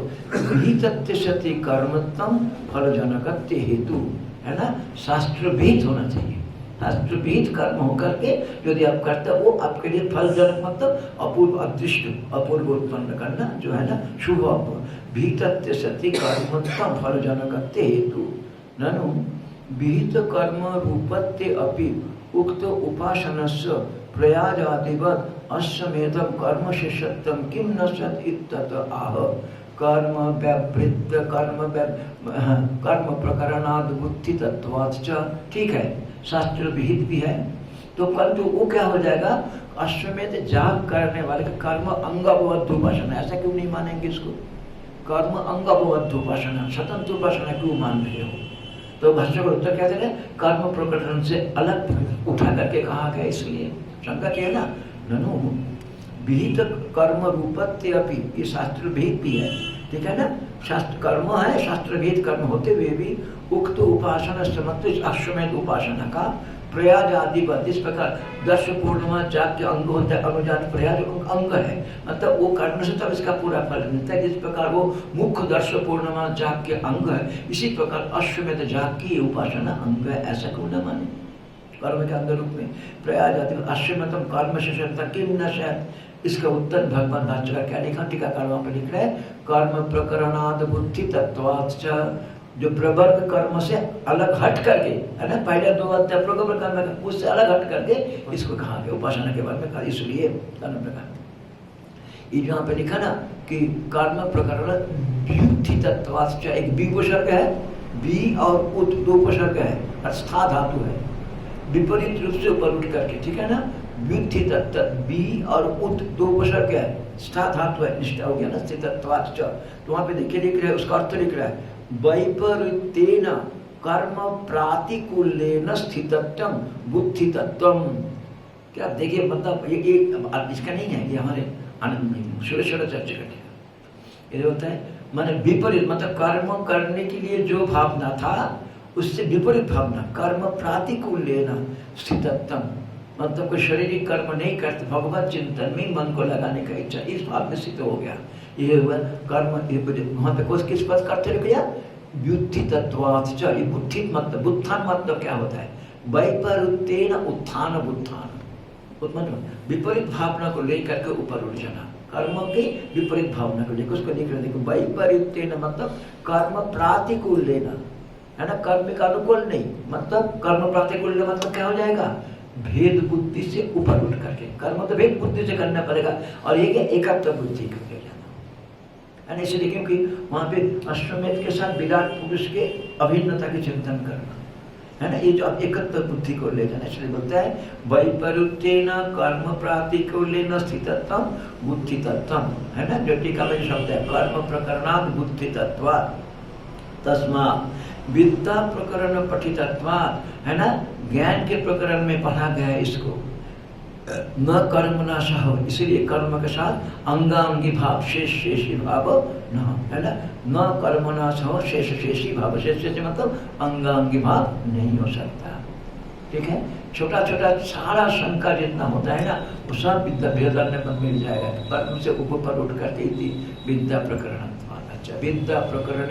भीतत्व सति कर्मत्तम फल जनकत्व हेतु, है ना, शास्त्र भीत होना चाहिए, शास्त्र भीत कर्म होकर के यदि आप करते हो वो आपके लिए फल जनक, मतलब अपूर्व अदृष्ट अपूर्व उत्पन्न करना जो है ना, शुभ भीतत्व सति कर्मोत्तम फल जनकत्व हेतु ननु विहित कर्म रूपत्ते अपि उक्त उपासनस्य प्रयाजादिवत् अश्वमेधम कर्म शिष्यत्वम किम न सत् इत्यतः आह कर्म व्यावृत्त कर्म प्रकरणाद बुद्धि तत्वाच्च, ठीक है, शास्त्र विहित भी है, तो कल तो वो क्या हो जाएगा, अश्वमेध जाग करने वाले का कर्म अंगबद्ध उपासना, ऐसा क्यों नहीं मानेंगे इसको, कर्म अंगबद्ध उपासना, स्वतंत्र उपासना क्यों मान रहे हो, तो भाष्य को उत्तर कहते हैं कर्म प्रकरण से अलग उठा करके कहा गया, इसलिए शंका किया ना, ननु विहित कर्म रूपत्य अपि, ये शास्त्र भेद भी है, ठीक है ना, शास्त्र कर्म है, शास्त्र भेद कर्म होते हुए भी उक्त उपासना समत्व अश्वमेध उपासना का प्रयाज आदि इस प्रकार दर्श पूर्णिमा जाग के अंग होता है, अनुजात प्रयाज अंग है, मतलब वो करने से तब इसका पूरा फल मिलता है, जिस प्रकार वो मुख्य दर्श पूर्णिमा जाग के अंग है, इसी प्रकार अश्वमेध जाग की उपासना अंग है, ऐसा क्यों न माने, कर्म के अंग रूप में प्रयाज आदि अश्वमेधम कर्म से किम न शायद, इसका उत्तर भगवान भाष्यकार क्या लिखा, टीकाकार वहां पर लिख रहे हैं, कर्म प्रकरणाद बुद्धि तत्वाच्च, जो प्रवर्ग कर्म से अलग हट करके, है ना, पहले दो अध्याय प्रवर्ग कर्म उससे अलग हट करके इसको कहा गया, उपासना के बारे में कहा, इसलिए कर्म प्रकार ये यहाँ पे लिखा ना कि कर्म प्रकरण बुद्धि तत्वाच्च, एक बी उपसर्ग है, बी और उत दो उपसर्ग है, और स्था धातु है, विपरीत रूप से ऊपर उठ करके, ठीक है ना, व्युत्थि तत्त बी और उत दो उपसर्ग क्या है, स्था धातु है, निष्ठा हो गया ना, स्थितत्वाच्च। तो वहां पे देखिए लिख रहे हैं, उसका अर्थ लिख रहा है वैपरीत्येन कर्म प्रातिकूल्येन स्थितत्वं बुद्धितत्वं। क्या देखिए मतलब ये इसका नहीं है, ये हमारे आनंद में सुरेश्वर चर्चा करते ये होता है, माने विपरीत मतलब कर्म करने के लिए जो भावना था उससे विपरीत भावना, कर्म प्रातिकूल्येन स्थितत्वं मतलब कोई शारीरिक कर्म नहीं करते, भगवत चिंतन में मन को लगाने का इच्छा, इस भाव में सिद्ध हो गया। ये हुआ कर्म, वहां पे किस पद करते रह गया, व्युत्थि तत्वात्। ये बुद्धि मतलब, बुत्थान मतलब क्या होता है, वैपरीत्येन उत्थान बुत्थान, मतलब विपरीत भावना को लेकर के ऊपर उठ जाना, कर्म की विपरीत भावना को लेकर, उसको देख रहे देखो वैपरीत्येन मतलब कर्म प्रातिकूल लेना है ना, कर्म का अनुकूल नहीं, मतलब कर्म प्रातिकूल मतलब क्या हो जाएगा, भेद बुद्धि से ऊपर उठ करके, कर्म तो भेद बुद्धि से करना पड़ेगा, और ये क्या एकत्व बुद्धि को ले जाना है ना। इसलिए क्योंकि वहां पे अश्वमेध के साथ विराट पुरुष के अभिन्नता के चिंतन करना है ना, ये जो आप एकत्व बुद्धि को ले जाना, इसलिए बोलता है वैपरीत्येन कर्म प्रातिकूल्येन स्थितत्वं बुद्धितत्वं है ना, जो टीका में शब्द है कर्म प्रकरणात् बुद्धितत्वात्, तस्मात् विद्या प्रकरण पठितत्वात् है ना, ज्ञान के प्रकरण में पढ़ा गया है इसको, न कर्मणा सह, इसीलिए कर्म के साथ अंगांगी भाव शेष शेषी भाव न है ना, न कर्मणा सह शेष शेषी भाव, शेष शेषी मतलब अंगांगी भाव नहीं हो सकता। ठीक है, छोटा छोटा सारा शंका जितना होता है ना वो सब विद्या वेदांत में मिल जाएगा, कर्म से ऊपर उठ करके विद्या प्रकरण। अच्छा, विद्या प्रकरण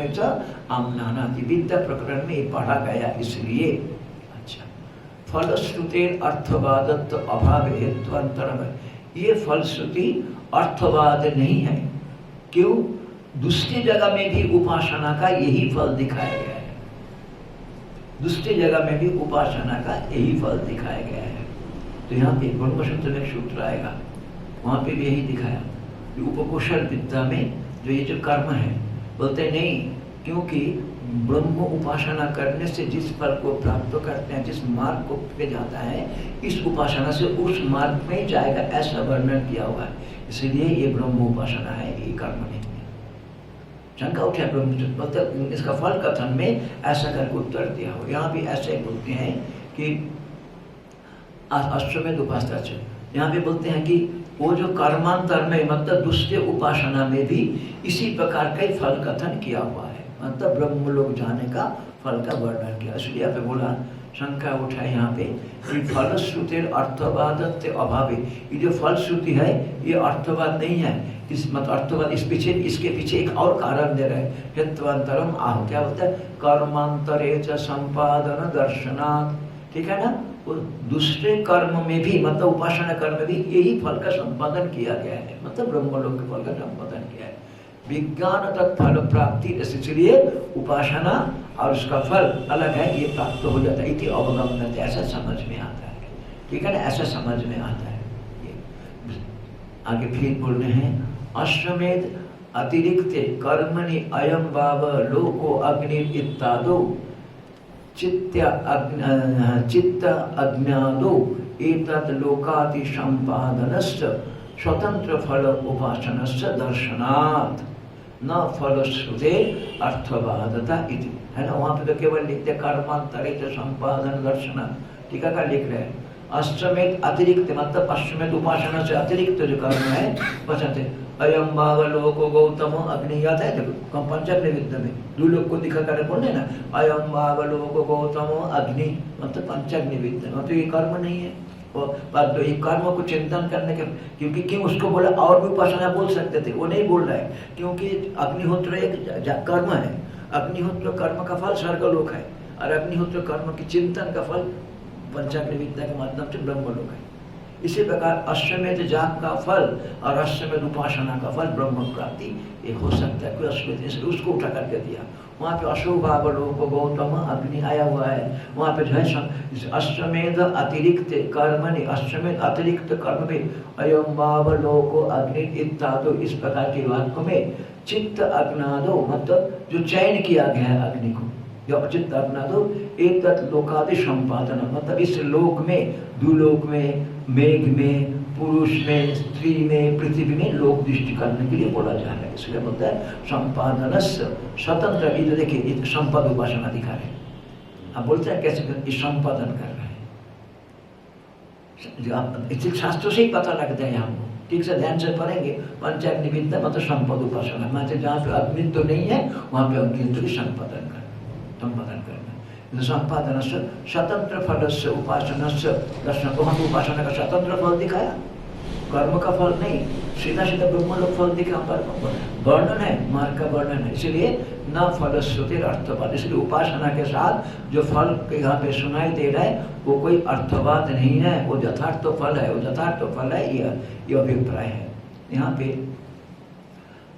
आमनाना, विद्या प्रकरण में पढ़ा गया इसलिए। फलश्रुतेर अर्थवादत्व अभाव हेत्वांतरम, ये फलश्रुति अर्थवाद नहीं है, क्यों, दूसरी जगह में भी उपासना का यही फल दिखाया गया है, दूसरी जगह में भी उपासना का यही फल दिखाया गया है। तो यहाँ पे ब्रह्मसूत्र में सूत्र आएगा, वहां पे भी यही दिखाया, उपकुशल विद्या में जो ये जो कर्म है, बोलते नहीं, क्योंकि ब्रह्म उपासना करने से जिस फल को प्राप्त करते हैं, जिस मार्ग को पे जाता है, इस उपासना से उस मार्ग में जाएगा, ऐसा वर्णन किया हुआ है, इसलिए ये ब्रह्म उपासना है, ये कर्म नहीं है। शंका उठा ब्रह्मसूत्र, मतलब इसका फल कथन में ऐसा करके उत्तर दिया हो। यहाँ भी ऐसे बोलते हैं कि अश्वमेध उपासना, यहाँ पे बोलते हैं कि वो जो कर्मांतर में मतलब दूसरे उपासना में भी इसी प्रकार का फल कथन किया हुआ है, मतलब ब्रह्म लोक जाने का फल का वर्णन किया। इसलिए आप बोला, शंका उठाए यहाँ पे कि फलश्रुति अर्थवादत्व अभावे, ये जो फलश्रुति है ये अर्थवाद नहीं है, इस मत अर्थवाद इस पीछे, इसके पीछे एक और कारण दे रहे हैं, हेत्वांतरम आह, क्या बोलता है, कर्मांतरे च संपादन दर्शनात्, ठीक है ना, वो दूसरे कर्म में भी मतलब उपासना कर्म में भी यही फल का संपादन किया गया है, मतलब ब्रह्मलोक के फल का संपादन किया है। विज्ञान तत्फल प्राप्ति, इसलिए उपासना और उसका फल अलग है, ये प्राप्त हो जाता है, इति अवगम्यते, ऐसा समझ में आता है, ठीक है ना, ऐसा समझ में आता है। ये आगे फिर बोल रहे हैं, अश्वमेध अतिरिक्त कर्मणि अयम भाव लोको अग्नि इत्यादो चित्त अज्ञादो एतत् लोकाति संपादनस्य स्वतंत्र फल उपासनस्य दर्शनात् न फलश्रुते अर्थवादता इति, है ना, वहां पे तो केवल लिखते कर्मांतरित संपादन दर्शन, टीका का लिख रहे हैं अश्वमेध अतिरिक्त, मतलब अश्वमेध उपासना से अतिरिक्त जो कर्म है बचाते, अयम भाव लोको गौतम अग्नि, याद है देखो पंचग्नि विद्या में दो लोग को दिखा कर बोलने ना, अयम भाव लोको गौतम अग्नि, मतलब पंचग्नि विद्या, मतलब ये कर्म नहीं है, और ये कर्म को चिंतन करने के, क्योंकि क्यों उसको बोला, और भी उपासना बोल सकते थे, वो नहीं बोल रहा है, क्योंकि अग्निहोत्र एक कर्म है, अग्निहोत्र कर्म का फल स्वर्गलोक है, और अग्निहोत्र कर्म के चिंतन का फल पंचाग्नि विद्या के माध्यम से ब्रह्मलोक है। इसी प्रकार अश्वमेध जाप का फल और अश्वमेध उपासना का फल ब्रह्म प्राप्ति ये हो सकता है, कोई अश्वमेध, इसलिए उसको उठा करके दिया। वहाँ पे अशोभाव लोक गौतम अग्नि आया हुआ है, वहाँ पे जो है अश्वमेध अतिरिक्त कर्मणि, अश्वमेध अतिरिक्त कर्म में अयम भाव लोक अग्नि इत्यादि, इस प्रकार के वाक्य में चित्त अज्ञादो, मतलब जो चयन किया गया है अग्नि को, या उचित अर्थ ना दो एक तत् लोकादि संपादन, मतलब इस लोक में, दुलोक में, मेघ में, पुरुष में, स्त्री में, पृथ्वी में लोक दृष्टि करने के लिए बोला जा रहा है। इसलिए बोलता है संपादनस्य स्वतंत्र। ये देखिए ये संपद उपासना दिखा रहे हैं। आप बोलते हैं कैसे संपादन कर रहे हैं, इसी शास्त्रों से ही पता लगता है। हमको ठीक से ध्यान से पढ़ेंगे पंचाग्नि विद्या मतलब संपद उपासना, मतलब जहाँ पे अग्नि तो नहीं है वहाँ पे अग्नि तो संपादन करना। संपादन से स्वतंत्र फल से उपासना से दर्शन, वहाँ पे उपासना का स्वतंत्र फल दिखाया, कर्म का फल नहीं, सीधा सीधा ब्रह्म लोक फल दिखा। वर्णन है, मार्ग का वर्णन है। इसलिए न फलश्रुति अर्थवाद, इसलिए उपासना के साथ जो फल यहाँ पे सुनाई दे रहा है वो कोई अर्थवाद नहीं है, वो यथार्थ फल है, वो यथार्थ फल है। यह अभिप्राय है। यहाँ पे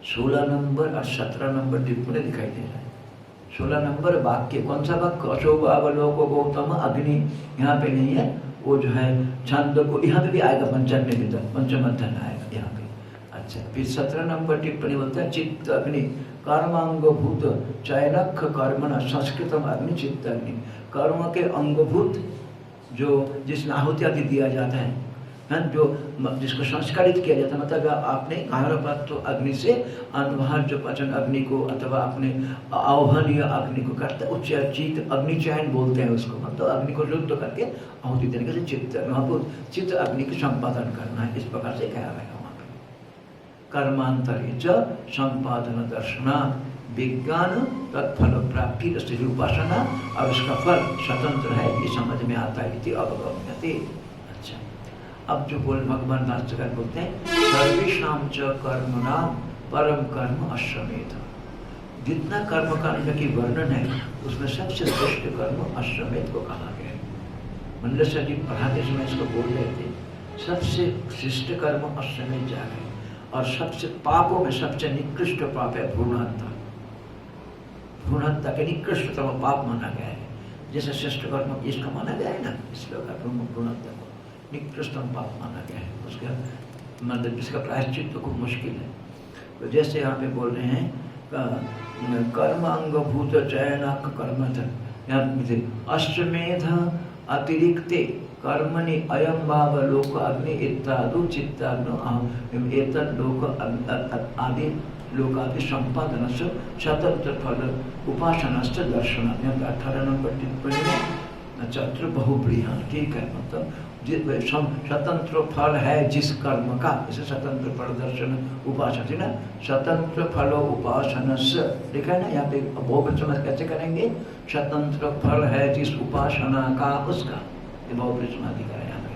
16 नंबर और 17 नंबर टिप्पणी दिखाई दे रहा है। 16 नंबर वाक्य, कौन सा वाक्य? अशोभ अवलोक गौतम अग्नि, यहाँ पे नहीं है। वो जो है छंद को यहाँ पे भी आएगा, पंचम अध्ययन आएगा यहाँ पे। अच्छा, फिर 17 नंबर टिप्पणी बोलता है चित्त अग्नि कर्मांगभूत चयनख कर्मण संस्कृतम अग्नि चित्त अग्नि। कर्म के अंगभूत जो जिसमें आहुति आदि दिया जाता है, जो जिसको संस्कारित किया जाता है, मतलब आपने आहारपात्र तो अग्नि से अनुहार जो पचन अग्नि को अथवा अपने आह्वानीय अग्नि को करता है, चित्त अग्नि चयन बोलते हैं उसको, मतलब अग्नि को शुद्ध करके आहुति देने के चित्त, वहाँ को चित्त अग्नि की संपादन करना है। इस प्रकार से कहा गया वहाँ पे। कर्मांतरे च संपादन दर्शनात् विज्ञान तत्फल प्राप्ति से उपासना और उसका फल स्वतंत्र है, ये समझ में आता है। इति अवगम्यते। अच्छा, अब जो बोल भगवान भाष्यकार बोलते हैं सर्वेषां च कर्मणां परम कर्म अश्वमेध। जितना कर्म कांड की वर्णन है उसमें सबसे श्रेष्ठ कर्म अश्वमेध को कहा गया है। मंडलेश्वर जी पढ़ाते समय इसको बोल रहे थे, सबसे श्रेष्ठ कर्म अश्वमेध जाग है। और सबसे पापों में सबसे निकृष्ट पाप है भ्रूणहत्या। भ्रूणहत्या के निकृष्टतम पाप माना गया है। जैसे श्रेष्ठ कर्म इसका माना गया है ना, इसलिए भ्रूणहत्या को निकृष्टतम पाप माना गया है। उसका मतलब इसका प्रायश्चित तो खूब मुश्किल है। तो जैसे यहाँ पे बोल रहे हैं कर्मांगभूत चयनक कर्म अश्वमेध अतिरिक्ते कर्मणि अयं भाव लोक अग्नि इत्यादि चित्ताग्नो एतद् लोक आदि लोकादि संपादन से स्वतंत्र फल उपासना से दर्शन। 18 नंबर टिप्पणी में चतुर बहुप्रिय, ठीक है, मतलब स्वतंत्र फल है जिस कर्म का, इसे स्वतंत्र फल दर्शन उपासना थी ना, स्वतंत्र फल उपासना से लिखा है ना यहाँ पे। बहुवचन कैसे करेंगे? स्वतंत्र फल है जिस उपासना का उसका, ये बहुवचन दिखा है यहाँ पे।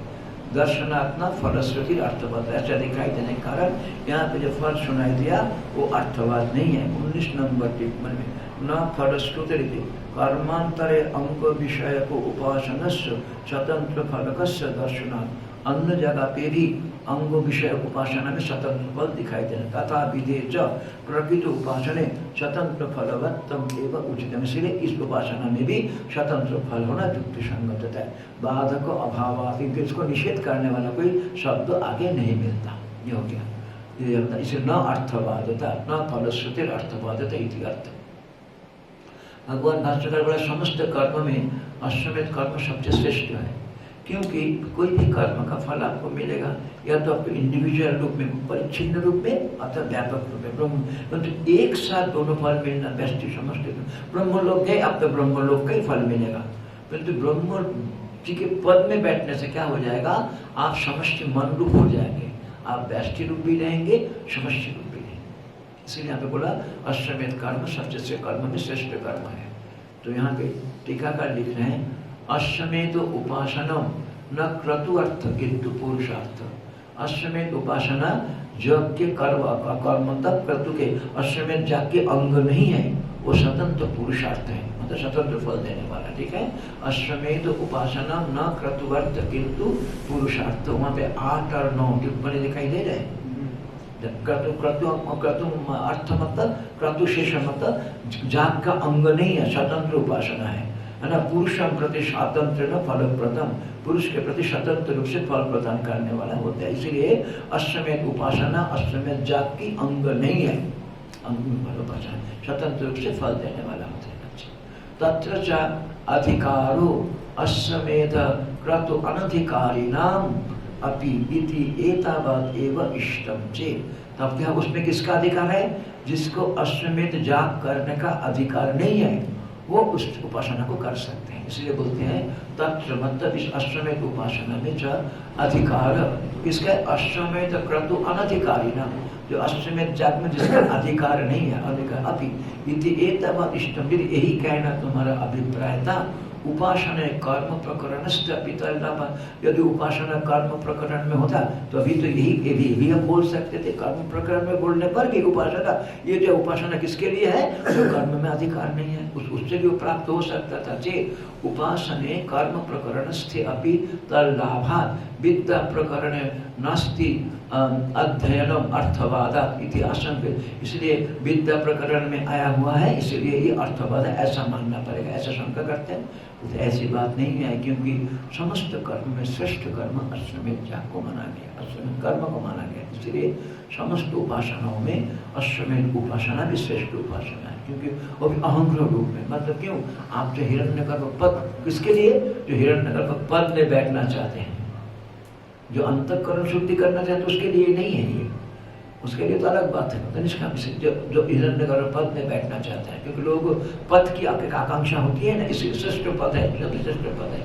दर्शनात्मक फलश्रुति अर्थवाद ऐसा दिखाई देने के कारण यहाँ पे जो फल सुनाई दिया वो अर्थवाद नहीं है। 19 नंबर टिप्पणी में न फलश्रुति कर्मांतरे अंग विषय को उपासना स्वतंत्र फलक दर्शनात्। अन्य जगह पे भी अंग विषय उपासना में स्वतंत्र फल दिखाई देना। तथा विधे च प्रकृति उपासने स्वतंत्र फलवत्तम एवं उचित। इसलिए इस उपासना में भी स्वतंत्र फल होना युक्ति संगत है। बाधक अभाव, इसको निषेध करने वाला कोई शब्द आगे नहीं मिलता। ये हो गया। इसे न अर्थवादता न फलश्रुति अर्थवादता इति अर्थ। भगवान भाष्यकार बोला समस्त कर्म में अश्वमेध कर्म सबसे श्रेष्ठ है, क्योंकि कोई भी कर्म का फल आपको मिलेगा या तो आपको इंडिविजुअल रूप में, परिच्छिन्न रूप में अथवा व्यापक रूप में। ब्रह्म तो एक साथ दोनों फल मिलना व्यष्टि समष्टि। ब्रह्मलोक गए आप तो ब्रह्मलोक का ही फल मिलेगा, परंतु ब्रह्म जी के पद में बैठने से क्या हो जाएगा? आप समष्टि मन रूप हो जाएंगे, आप व्यष्टि रूप भी रहेंगे, समष्टि रूप भी। इसलिए यहाँ पे बोला अश्वमेध कर्म सबसे कर्म में श्रेष्ठ कर्म है। तो यहाँ पे टीकाकार लिख रहे हैं अश्वमेध उपासना न क्रतु अर्थ किंतु पुरुषार्थ। अश्वमेध उपासना यज्ञ के कर्म तक क्रतु के अश्वमेध यज्ञ के अंग नहीं है, वो स्वतंत्र पुरुषार्थ है, मतलब स्वतंत्र फल देने वाला। ठीक है, अश्वमेध उपासना न क्रतुअर्थ किंतु पुरुषार्थ। वहाँ पे 8 और 9 टिप्पणी दिखाई दे रहे हैं। क्रतु अर्थ मतलब क्रतु शेष मतलब जाग का अंग नहीं है, स्वतंत्र उपासना है ना। पुरुषम प्रति स्वातंत्र न फलप्रदम, पुरुष के प्रति स्वतंत्र रूप से फल प्रदान करने वाला होता है। इसलिए अश्वमेध उपासना अश्वमेध जाग की अंग नहीं है, अंग फल उपासना स्वतंत्र रूप से फल देने वाला होता है। अच्छा, तत्र च अधिकारो अश्वमेध क्रतु अनधिकारिणाम अपि इति एतावत् एव इष्टम चेत। तब क्या उसमें किसका अधिकार है? जिसको अश्वमेध जाप करने का अधिकार नहीं है वो उस उपासना को कर सकते हैं। इसलिए बोलते हैं तत्र मतलब इस अश्वमेध उपासना में जो अधिकार किसका? अश्वमेध क्रतु अनधिकारी ना, जो अश्वमेध जाप में जिसका अधिकार नहीं है, अधिकार अभी इति एतावत् इष्टम, यही कहना तुम्हारा अभिप्राय था। उपासना कर्म प्रकरण, यदि उपासना कर्म प्रकरण में होता तो अभी तो यही हम बोल सकते थे। कर्म प्रकरण में बोलने पर भी उपासना, ये जो उपासना किसके लिए है? जो कर्म में अधिकार नहीं है, उससे भी प्राप्त हो सकता था। चेत उपासने कर्म प्रकरण स्थे अपि तल्लाभा विद्या प्रकरण नास्ति अध्ययनम अर्थवाद इति आशंका। इसलिए विद्या प्रकरण में आया हुआ है, इसलिए ये अर्थवाद ऐसा मानना पड़ेगा, ऐसा शंका करते हैं। तो ऐसी बात नहीं है, क्योंकि समस्त कर्म में श्रेष्ठ कर्म अश्वमेध जाप को माना गया, अश्वमेध कर्म को माना गया। इसलिए समस्त उपासनाओं में अश्वमेध उपासना भी श्रेष्ठ उपासना है, क्योंकि वो भी अहंग्रह रूप में। मतलब क्यों? आप जो हिरण्यगर्भ पद, किसके लिए? जो हिरण्यगर्भ पद में बैठना चाहते हैं, जो अंतःकरण शुद्धि करना चाहते हैं, उसके लिए नहीं है ये, उसके लिए तो अलग बात है। तो निष्काम से जो हिरण्यगर्भ पद में बैठना चाहता है, क्योंकि लोग पद की आकांक्षा होती है ना, इसलिए श्रेष्ठ पद है, श्रेष्ठ पद है।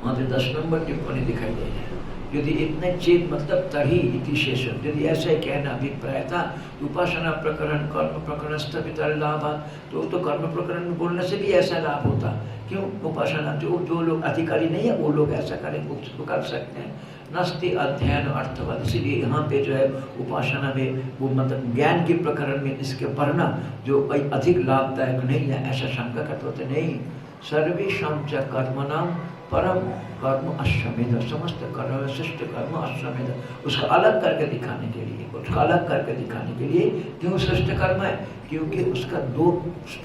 वहां पे 10 नंबर टिप्पणी दिखाई दे है। यदि इतने चेत मतलब तभी इति शेषम, यदि ऐसा ही कहना अभिप्राय था उपासना प्रकरण कर्म प्रकरण स्थपित लाभ, तो कर्म प्रकरण में बोलने से भी ऐसा लाभ होता। क्यों? उपासना जो लोग अधिकारी नहीं है वो लोग ऐसा करें, उसको कर सकते हैं। नस्ति अध्ययन अर्थवाद, इसीलिए यहाँ पे जो है उपासना में वो मतलब ज्ञान के प्रकरण में इसके पढ़ना जो अधिक लाभदायक नहीं है, ऐसा शंका करते होते नहीं। सर्वेषां च कर्मणां परम कर्म अश्वमेध, समस्त कर्म श्रेष्ठ कर्म अश्वमेध, उसका अलग करके दिखाने के लिए, उसका अलग करके दिखाने के लिए। क्यों श्रेष्ठ कर्म है? क्योंकि उसका 2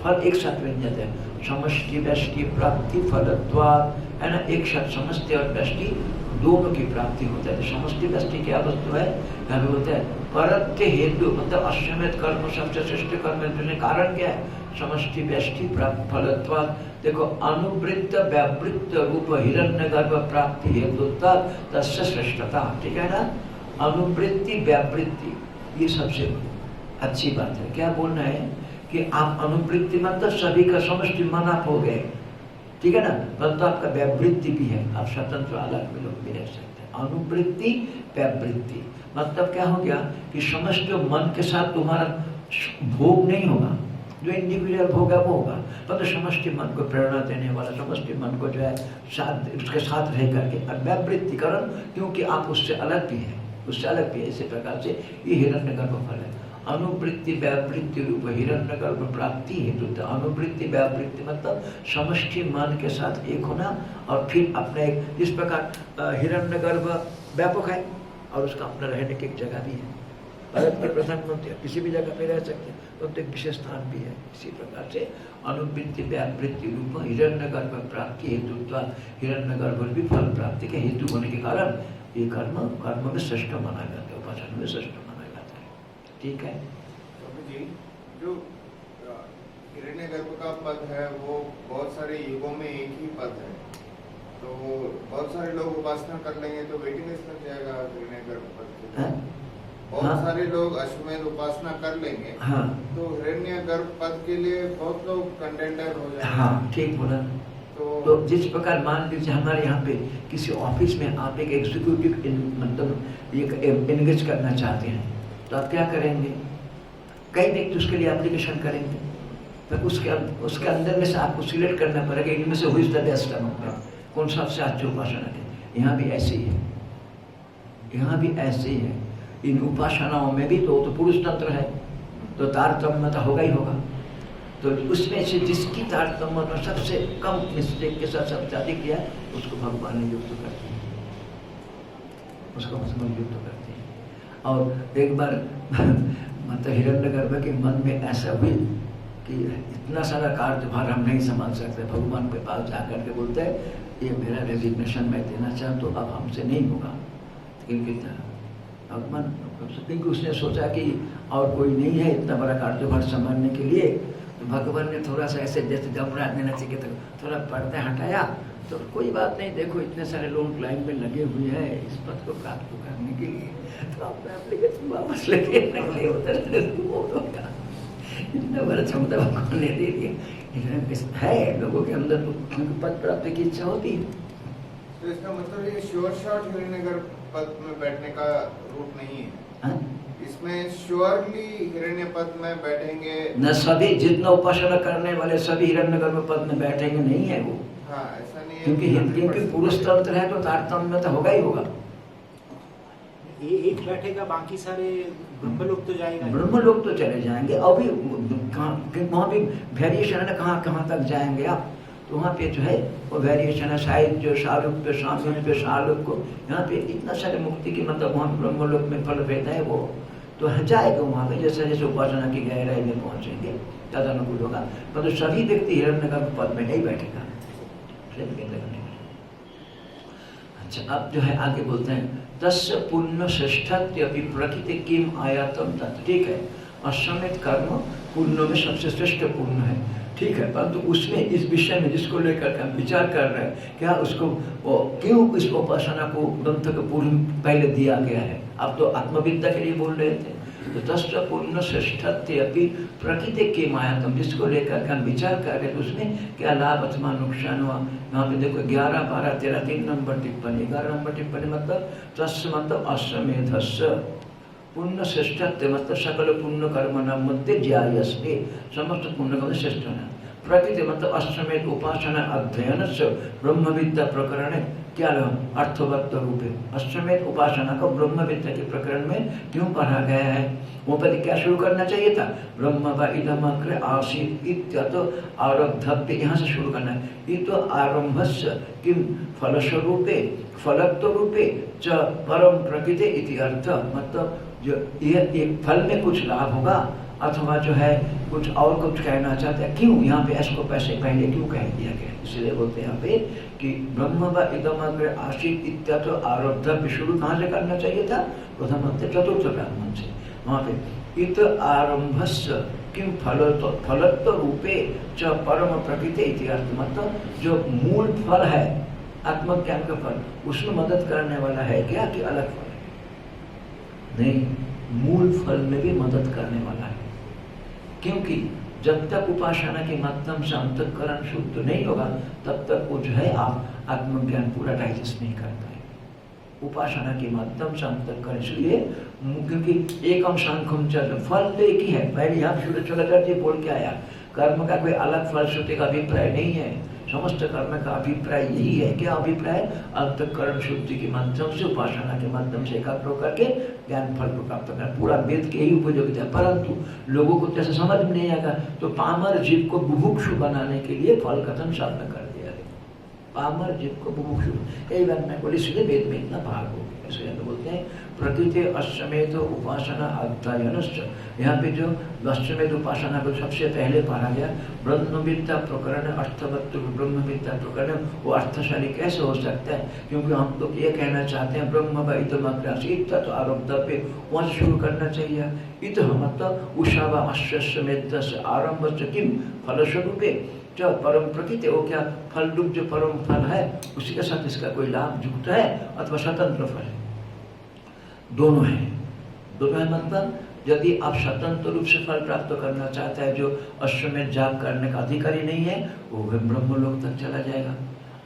फल एक साथ व्यंजन है, समष्टि व्यष्टि प्राप्ति फलत्वात्, है ना। एक साथ समष्टि और व्यष्टि दोनों की प्राप्ति होता है। समष्टि व्यष्टि क्या वस्तु है? यहाँ पे बोलते हैं परत्य हेतु, मतलब अश्वमेध कर्म सबसे श्रेष्ठ कर्म है। कारण क्या है? समष्टि व्यष्टि प्राप्त फलत्वात्। देखो अनुवृत्त व्यावृत्त रूप हिरण्यगर्भ प्राप्ति हेतु तस्य श्रेष्ठता, ठीक है ना। अनुवृत्ति व्यावृत्ति ये सबसे अच्छी बात है। क्या बोलना है कि आप अनुवृत्ति मतलब सभी का समष्टि मन आप हो गए, ठीक है ना। मतलब आपका व्यावृत्ति भी है, आप स्वतंत्र अलग भी लोग भी रह सकते हैं। अनुवृत्ति व्यावृत्ति मतलब क्या हो गया कि समस्त मन के साथ तुम्हारा भोग नहीं होगा, जो इंडिविजुअल भोग है वो होगा, पर तो समष्टि मन को प्रेरणा देने वाला, समष्टि मन को जो है साथ उसके साथ रह करके व्यावृत्तिकरण, क्योंकि आप उससे अलग भी हैं, उससे अलग भी है। इसी प्रकार से ये हिरण्यगर्भ फल है। अनुवृत्ति व्यावृत्ति रूप हिरण्यगर्भ प्राप्ति हेतु। अनुवृत्ति व्यावृत्ति मतलब समष्टि मन के साथ एक होना, और फिर अपने इस प्रकार हिरण्यगर्भ व्यापक है और उसका अपना रहने की एक जगह भी है। भारत के प्रधानमंत्री किसी भी जगह पे रह सकते हैं, तो एक विशेष स्थान भी है। इसी प्रकार से अनुवृत्ति व्यावृत्ति रूप हिरण्यगर्भ प्राप्ति हेतु, हिरण्यगर्भ भी फल प्राप्ति के हेतु होने के कारण ये कर्म में श्रेष्ठ माना जाता है, उपासना में श्रेष्ठ माना जाता है। ठीक है। जी, जो हिरण्यगर्भ का पद है वो बहुत सारे युगों में एक ही पद है, तो बहुत सारे लोग उपासना कर लेंगे तो वेटिंग लिस्ट लग जाएगा हिरण्यगर्भ पद के। बहुत सारे लोग अश्वमेध उपासना कर लेंगे, तो हिरण्यगर्भ पद के लिए बहुत लोग कंटेंडर हो जाएंगे। हाँ, ठीक बोला। तो जिस प्रकार मान लीजिए हमारे यहाँ पे किसी ऑफिस में आप एक एग्जीक्यूटिव मतलब एक एंगेज करना चाहते हैं, तो आप क्या करेंगे? कई व्यक्ति उसके लिए एप्लीकेशन करेंगे, तो उसके अंदर में से आपको सिलेक्ट करना पड़ेगा, इनमें से हुई द बेस्ट अमंग, कौन सा सबसे अच्छी उपासना है। यहाँ भी ऐसे ही है, यहाँ भी ऐसे ही है। इन उपासनाओं में भी तो पुरुष तंत्र है, तो तारतम्यता होगा ही होगा। तो उसमें से जिसकी तारतम्य सबसे कम मिस्टेक के साथ सबसे अधिक किया, उसको भगवान ने युक्त करते हैं, उसको भगवान युक्त करते हैं। और एक बार मतलब हिरण्यगर्भ के मन में ऐसा हुई कि इतना सारा कार्यभार हम नहीं संभाल सकते, भगवान के पास जाकर के बोलते हैं ये मेरा रेजिग्नेशन मैं देना चाहता हूँ, अब हमसे नहीं होगा। क्योंकि भगवान, क्योंकि उसने सोचा कि और कोई नहीं है इतना बड़ा कार्यभार संभालने के लिए, तो भगवान ने थोड़ा सा ऐसे जैसे घबराहट देना चाहिए तो थोड़ा पर्दा हटाया, तो कोई बात नहीं, देखो इतने सारे लोग लाइन में लगे हुए हैं इस पद को प्राप्त करने के लिए, तो अपने एप्लीकेशन वापस लेके इतना बड़ा क्षमता भगवान ने दे दिया है लोगों के अंदर, क्योंकि पद प्राप्ति की इच्छा होती है। तो इसका मतलब ये श्योर शॉट हिरण्यगर पद में बैठने का रूट नहीं है। हाँ? इसमें श्योरली हिरण्य पद में बैठेंगे न सभी जितना उपासना करने वाले सभी हिरण्यगर्भ पद में बैठेंगे नहीं है वो। हाँ, ऐसा नहीं है क्योंकि पुरुष तंत्र है तो तारतम्य तो होगा ही होगा। ये एक बैठेगा, बाकी सारे ब्रह्मलोक तो जाएगा, ब्रह्मलोक तो चले जाएंगे। अभी वहाँ भी वेरिएशन है, कहाँ कहाँ तक जाएंगे आप, तो वहाँ पे जो है वो वेरिएशन है, शायद जो शाहरुख पे शाहरुख पे शाहरुख को यहाँ पे इतना सारे मुक्ति की मतलब वहाँ ब्रह्मलोक में फल भेद है वो तो जाएगा वहाँ पे, जैसे जैसे उपासना की गहराई में पहुँचेंगे ज़्यादा अनुकूल होगा। परंतु सभी व्यक्ति हिरण्यगर्भ पद में नहीं बैठेगा। अच्छा, अब जो है आगे बोलते हैं तस्य पुण्य श्रेष्ठत्य प्रकृति किम आयातम तत्। ठीक है, अश्वमेध कर्म पुण्यों में सबसे श्रेष्ठ पुण्य है, ठीक है, परंतु उसमें इस विषय में जिसको लेकर हम विचार कर रहे हैं, क्या उसको क्यों इस उपासना को ग्रंथ को पूर्ण पहले दिया गया है। आप तो आत्मविद्या के लिए बोल रहे थे, तो तस्य पुण्य श्रेष्ठत्य प्रकृति के मायातम, जिसको लेकर हम विचार कर रहे थे उसमें क्या लाभ अथवा नुकसान हुआ। यहाँ पे देखो 11, 12, 13 3 नंबर टिप्पणी। 11 नंबर टिप्पणी मतलब तस्य मतलब अश्वमेधस्य, पुण्य श्रेष्ठत्व मतलब सकल पुण्य कर्म न मध्य ज्यायस्ते, समस्त पुण्य कर्म श्रेष्ठ है। प्रकृति मतलब अश्वमेध उपासना अध्ययन से ब्रह्म विद्या प्रकरण क्या अर्थवत्त रूप है। अश्वमेध उपासना को ब्रह्म विद्या के प्रकरण में क्यों पढ़ा गया है, वो पर क्या शुरू करना चाहिए था, ब्रह्म व इदमग्रे आसीत् इत्यतो आरब्धव्य, यहाँ से शुरू करना है। इतो आरंभस्य किम फलस्वरूपे फलत्व रूपे च परम प्रकृति इति अर्थ, मतलब जो यह एक फल में कुछ लाभ होगा अथवा जो है कुछ और कुछ कहना चाहते हैं, क्यों यहाँ पे इसको पैसे पहले क्यों कह दिया गया, इसलिए बोलते हैं यहाँ पे कि ब्रह्म व इदमग्रे आसीत् इत्यतो आरब्धव्य शुरू कहाँ से करना चाहिए था, प्रथम अंत चतुर्थ ब्राह्मण से। वहाँ पे इत आरंभस्य किम फलत्व रूपे च परम प्रकृति इति अर्थ, मतलब जो मूल फल है आत्मज्ञान का फल उसमें मदद करने वाला है क्या कि अलग फल नहीं, मूल फल में भी मदद करने वाला है। क्योंकि जब तक उपासना के माध्यम से अंतःकरण शुद्ध नहीं होगा तब तक वो जो है आप आत्मज्ञान पूरा डाइजेस्ट नहीं कर पाए। उपासना के माध्यम से अंतःकरण, इसलिए क्योंकि एकम शंखम चल फल तो एक ही है। पहले यहाँ शुद्धाचार्य बोल के आया कर्म का कोई अलग फल श्रुति का अभिप्राय नहीं है, समस्त कर्म का अभिप्राय यही है। क्या अभिप्राय, अंतःकरण शुद्धि के माध्यम से उपासना के माध्यम से एकाग्र होकर के ज्ञान फल को प्राप्त करना, पूरा वेद के ही उपयोगिता है। परंतु लोगों को जैसे समझ में नहीं आएगा तो पामर जीव को बुभुक्षु बनाने के लिए फल कथन शब्द कर दिया गया। पामर जीव को बुभुक्षु, यही बात मैं बोली, इसलिए वेद में इतना भाग हो गया। इसलिए हम बोलते हैं प्रकृति अश्वमेध उपासना अध्ययनश्च, यहाँ पे जो अश्वमेध उपासना को सबसे पहले पढ़ा गया। ब्रह्मविद्या प्रकरण अर्थवत्व, ब्रह्मविद्या प्रकरण वो अर्थशाली कैसे हो सकता है, क्योंकि हम लोग ये कहना चाहते हैं ब्रह्म व इदमग्रे तो आरब्धव्य वहाँ से शुरू करना चाहिए। इत मतलब उषा व अश्वमेध से आरंभ से किम फलस्वरूपे जो परम प्रकृति, वो क्या फल रूप जो परम फल है उसी के साथ इसका कोई लाभ युक्त है अथवा स्वतंत्र फल है, दोनों है। दोनों है मतलब यदि आप स्वतंत्र रूप से फल प्राप्त करना चाहते हैं, जो अश्वमेध जाप करने का अधिकारी नहीं है वो ब्रह्मलोक तक चला जाएगा,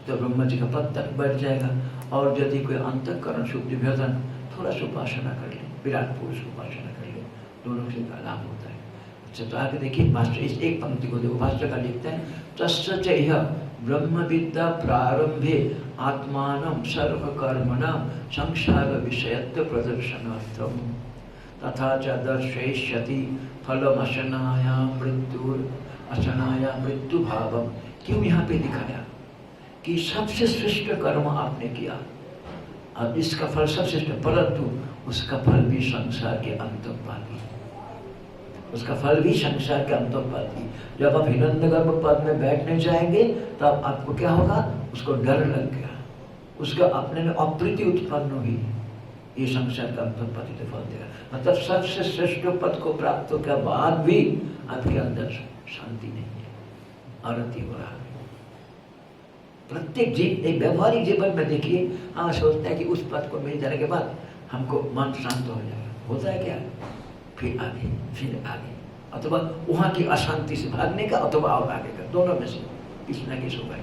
तो ब्रह्म जी का पद तक बढ़ जाएगा। और यदि कोई अंतःकरण शुद्धि भेदन थोड़ा सा उपासना कर ले, विराट पुरुष उपासना कर ले, दोनों से का लाभ होता है। अच्छा, तो आगे देखिए भाष्य, इस एक पंक्ति को देखो, भाष्य का लिखते हैं तस्य च यह ब्रह्म विद्या प्रारंभे आत्मानं सर्व कर्मणां संसार विषयत्व प्रदर्शनार्थम तथा च दर्शयिष्यति फलम अशनाया मृत्यु भावम। क्यों यहाँ पे दिखाया कि सबसे श्रेष्ठ कर्म आपने किया, अब इसका फल सबसे श्रेष्ठ, परंतु उसका फल भी संसार के अंतपाती, उसका फल भी संसार के अंतपाती। जब आप हिरण्यगर्भ पद में बैठने जाएंगे तब आपको क्या होगा, उसको डर लग गया, उसका अपने में अप्रीति उत्पन्न हुई, ये संसार का अंतोत्पत्ति तो फल देगा। मतलब सबसे श्रेष्ठ पद को प्राप्त के बाद भी आपके अंदर शांति नहीं है, आरती हो रहा है। प्रत्येक जीव एक व्यवहारिक जीवन में देखिए, हम सोचते हैं कि उस पद को मिल जाने के बाद हमको मन शांत हो जाएगा, होता है क्या? फिर आगे अथवा वहां की अशांति से भागने का अथवा और आगे का, दोनों में से किसी न किसी उपाय।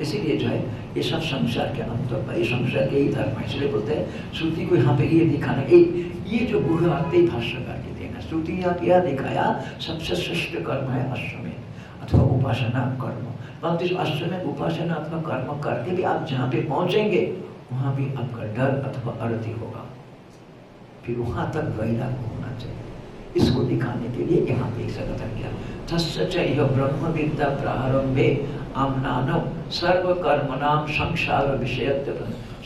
इसीलिए जो है ये सब संसार के अंत, ये संसार के ही धर्म है। इसलिए बोलते हैं श्रुति को यहाँ पे ये दिखाना, ये जो गुरु आते ही भाष्यकार के देना, श्रुति यहाँ पे यह दिखाया सबसे श्रेष्ठ कर्म है अश्वमेध अथवा उपासना कर्म। परंतु इस अश्वमेध उपासना अथवा कर्म करके भी आप जहाँ पे पहुंचेंगे वहां भी आपका डर अथवा अरति होगा, फिर वहां तक वैराग्य होना चाहिए। इसको दिखाने के लिए यहाँ पे ऐसा कथन किया, तस्य च इह ब्रह्म विद्या प्रारंभे आम्नानो सर्व कर्मणाम संसार विषयत्व।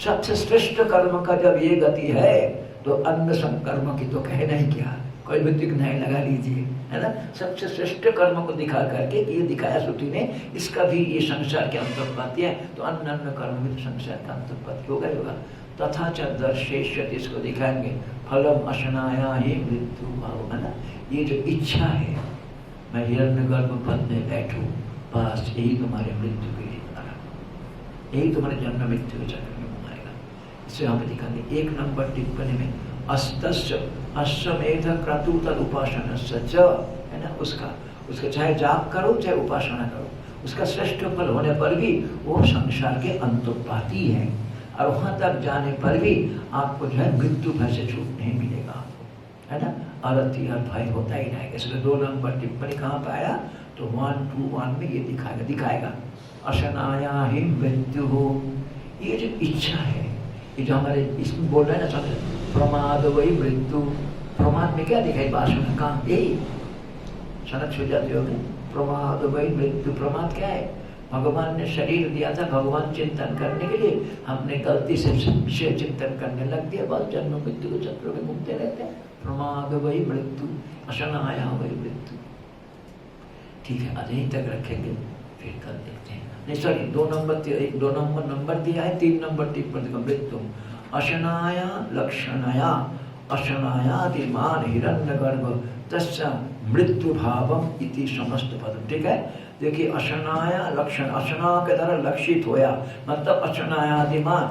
सबसे श्रेष्ठ कर्म का जब ये गति है तो अन्य कर्म की तो कहना ही क्या, कोई भी टिक नहीं लगा लीजिए, है ना। सबसे श्रेष्ठ कर्म को दिखा करके ये दिखाया श्रुति ने, इसका भी ये संसार के अंतर्गत है, तो अन्य कर्म भी संसार का अंतर्गत होगा ही होगा। तथा च दर्शेष्यति, इसको दिखाएंगे, फलम अशनाया ही मृत्यु भाव, है ना। ये जो इच्छा है मैं हिरण्यगर्भ पद में बैठूं, बस यही तुम्हारे मृत्यु के लिए बना, यही तुम्हारे जन्म मृत्यु के चक्र में घुमाएगा। इसे हम दिखाएंगे 1 नंबर टिप्पणी में, अस्तस्य अश्वमेध क्रतु तद उपासनस्य च, है ना। उसका चाहे जाप करो चाहे उपासना करो, उसका श्रेष्ठ फल होने पर भी वो संसार के अंतोपाती है, और वहां तक जाने पर भी आपको जो है मृत्यु भय से छूट नहीं मिलेगा, है ना। अरति और भय होता ही रहेगा। इसलिए 2 नंबर टिप्पणी कहाँ पे आया तो 1:1 में ये दिखाएगा अशनाया ही मृत्यु हो। ये जो इच्छा है, ये जो हमारे इसमें बोल रहे हैं ना, प्रमाद वही मृत्यु। प्रमाद में क्या दिखाई, वासना का यही सनक छू जाती होगी, प्रमाद वही मृत्यु। प्रमाद क्या है, भगवान ने शरीर दिया था भगवान चिंतन करने के लिए, हमने गलती से विषय चिंतन करने लग दिया, बस जन्म मृत्यु के चक्रों में घूमते रहते हैं। प्रमाद वही मृत्यु, अशनाया वही मृत्यु। ठीक है, आज यहीं तक रखेंगे, फिर कल देखते हैं। नहीं सॉरी, 2 नंबर दिया है, 3 नंबर टिप्पणी का मृत्यु अशनाया लक्षणया अशनायादिमान हिरण्यगर्भ तस्य मृत्यु भावम इति समस्त पदम। ठीक है, देखिए अशनाया लक्षण, अशना के द्वारा लक्षित होया, मतलब अशनायादिमान,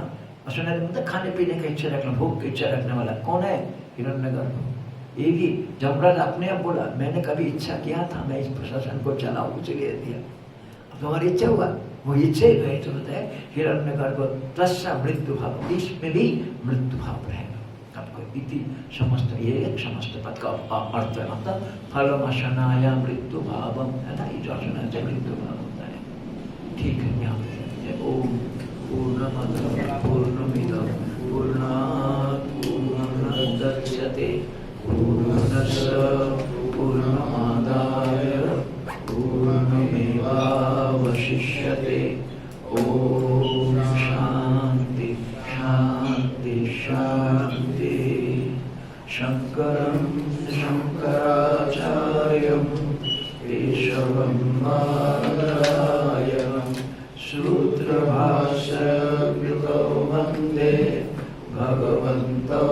अशनाया मतलब खाने पीने का इच्छा रखना, भूख की इच्छा रखने वाला कौन है, हिरण्यगर्भ। ये भी जमराज अपने आप बोला, मैंने कभी इच्छा किया था मैं इस प्रशासन को चलाऊं, चलिए दिया, अब तुम्हारी इच्छा हुआ, वो इच्छा ही गई तो होता है हिरण्यगर्भ तस्य मृत्यु भाव, इसमें भी मृत्यु भाव रहेगा आपको। इति समस्त, ये समस्त पद का अर्थ है, मतलब फलम अशनाया मृत्यु भावम, है ना, ये जो अशनाया से मृत्यु भाव होता है। ठीक है, यहाँ पे ओम पूर्णमद पूर्णमिदं पूर्णात् पूर्णमुदच्यते पूर्णस्य पूर्णमादाय पूर्णमेवावशिष्यते। ओम शांति शांति शांति। शंकरं शंकराचार्यं केशवं बादरायणं सूत्रभाष्यकृतौ वन्दे भगवन्तौ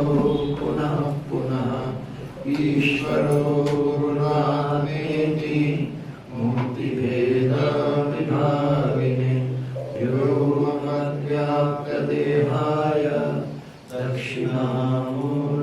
पुनः पुनः। ईश्वरो गुरुनामेति मूर्तिभेदविभागिने व्योमव्याप्तदेहाय दक्षिणामूर्तये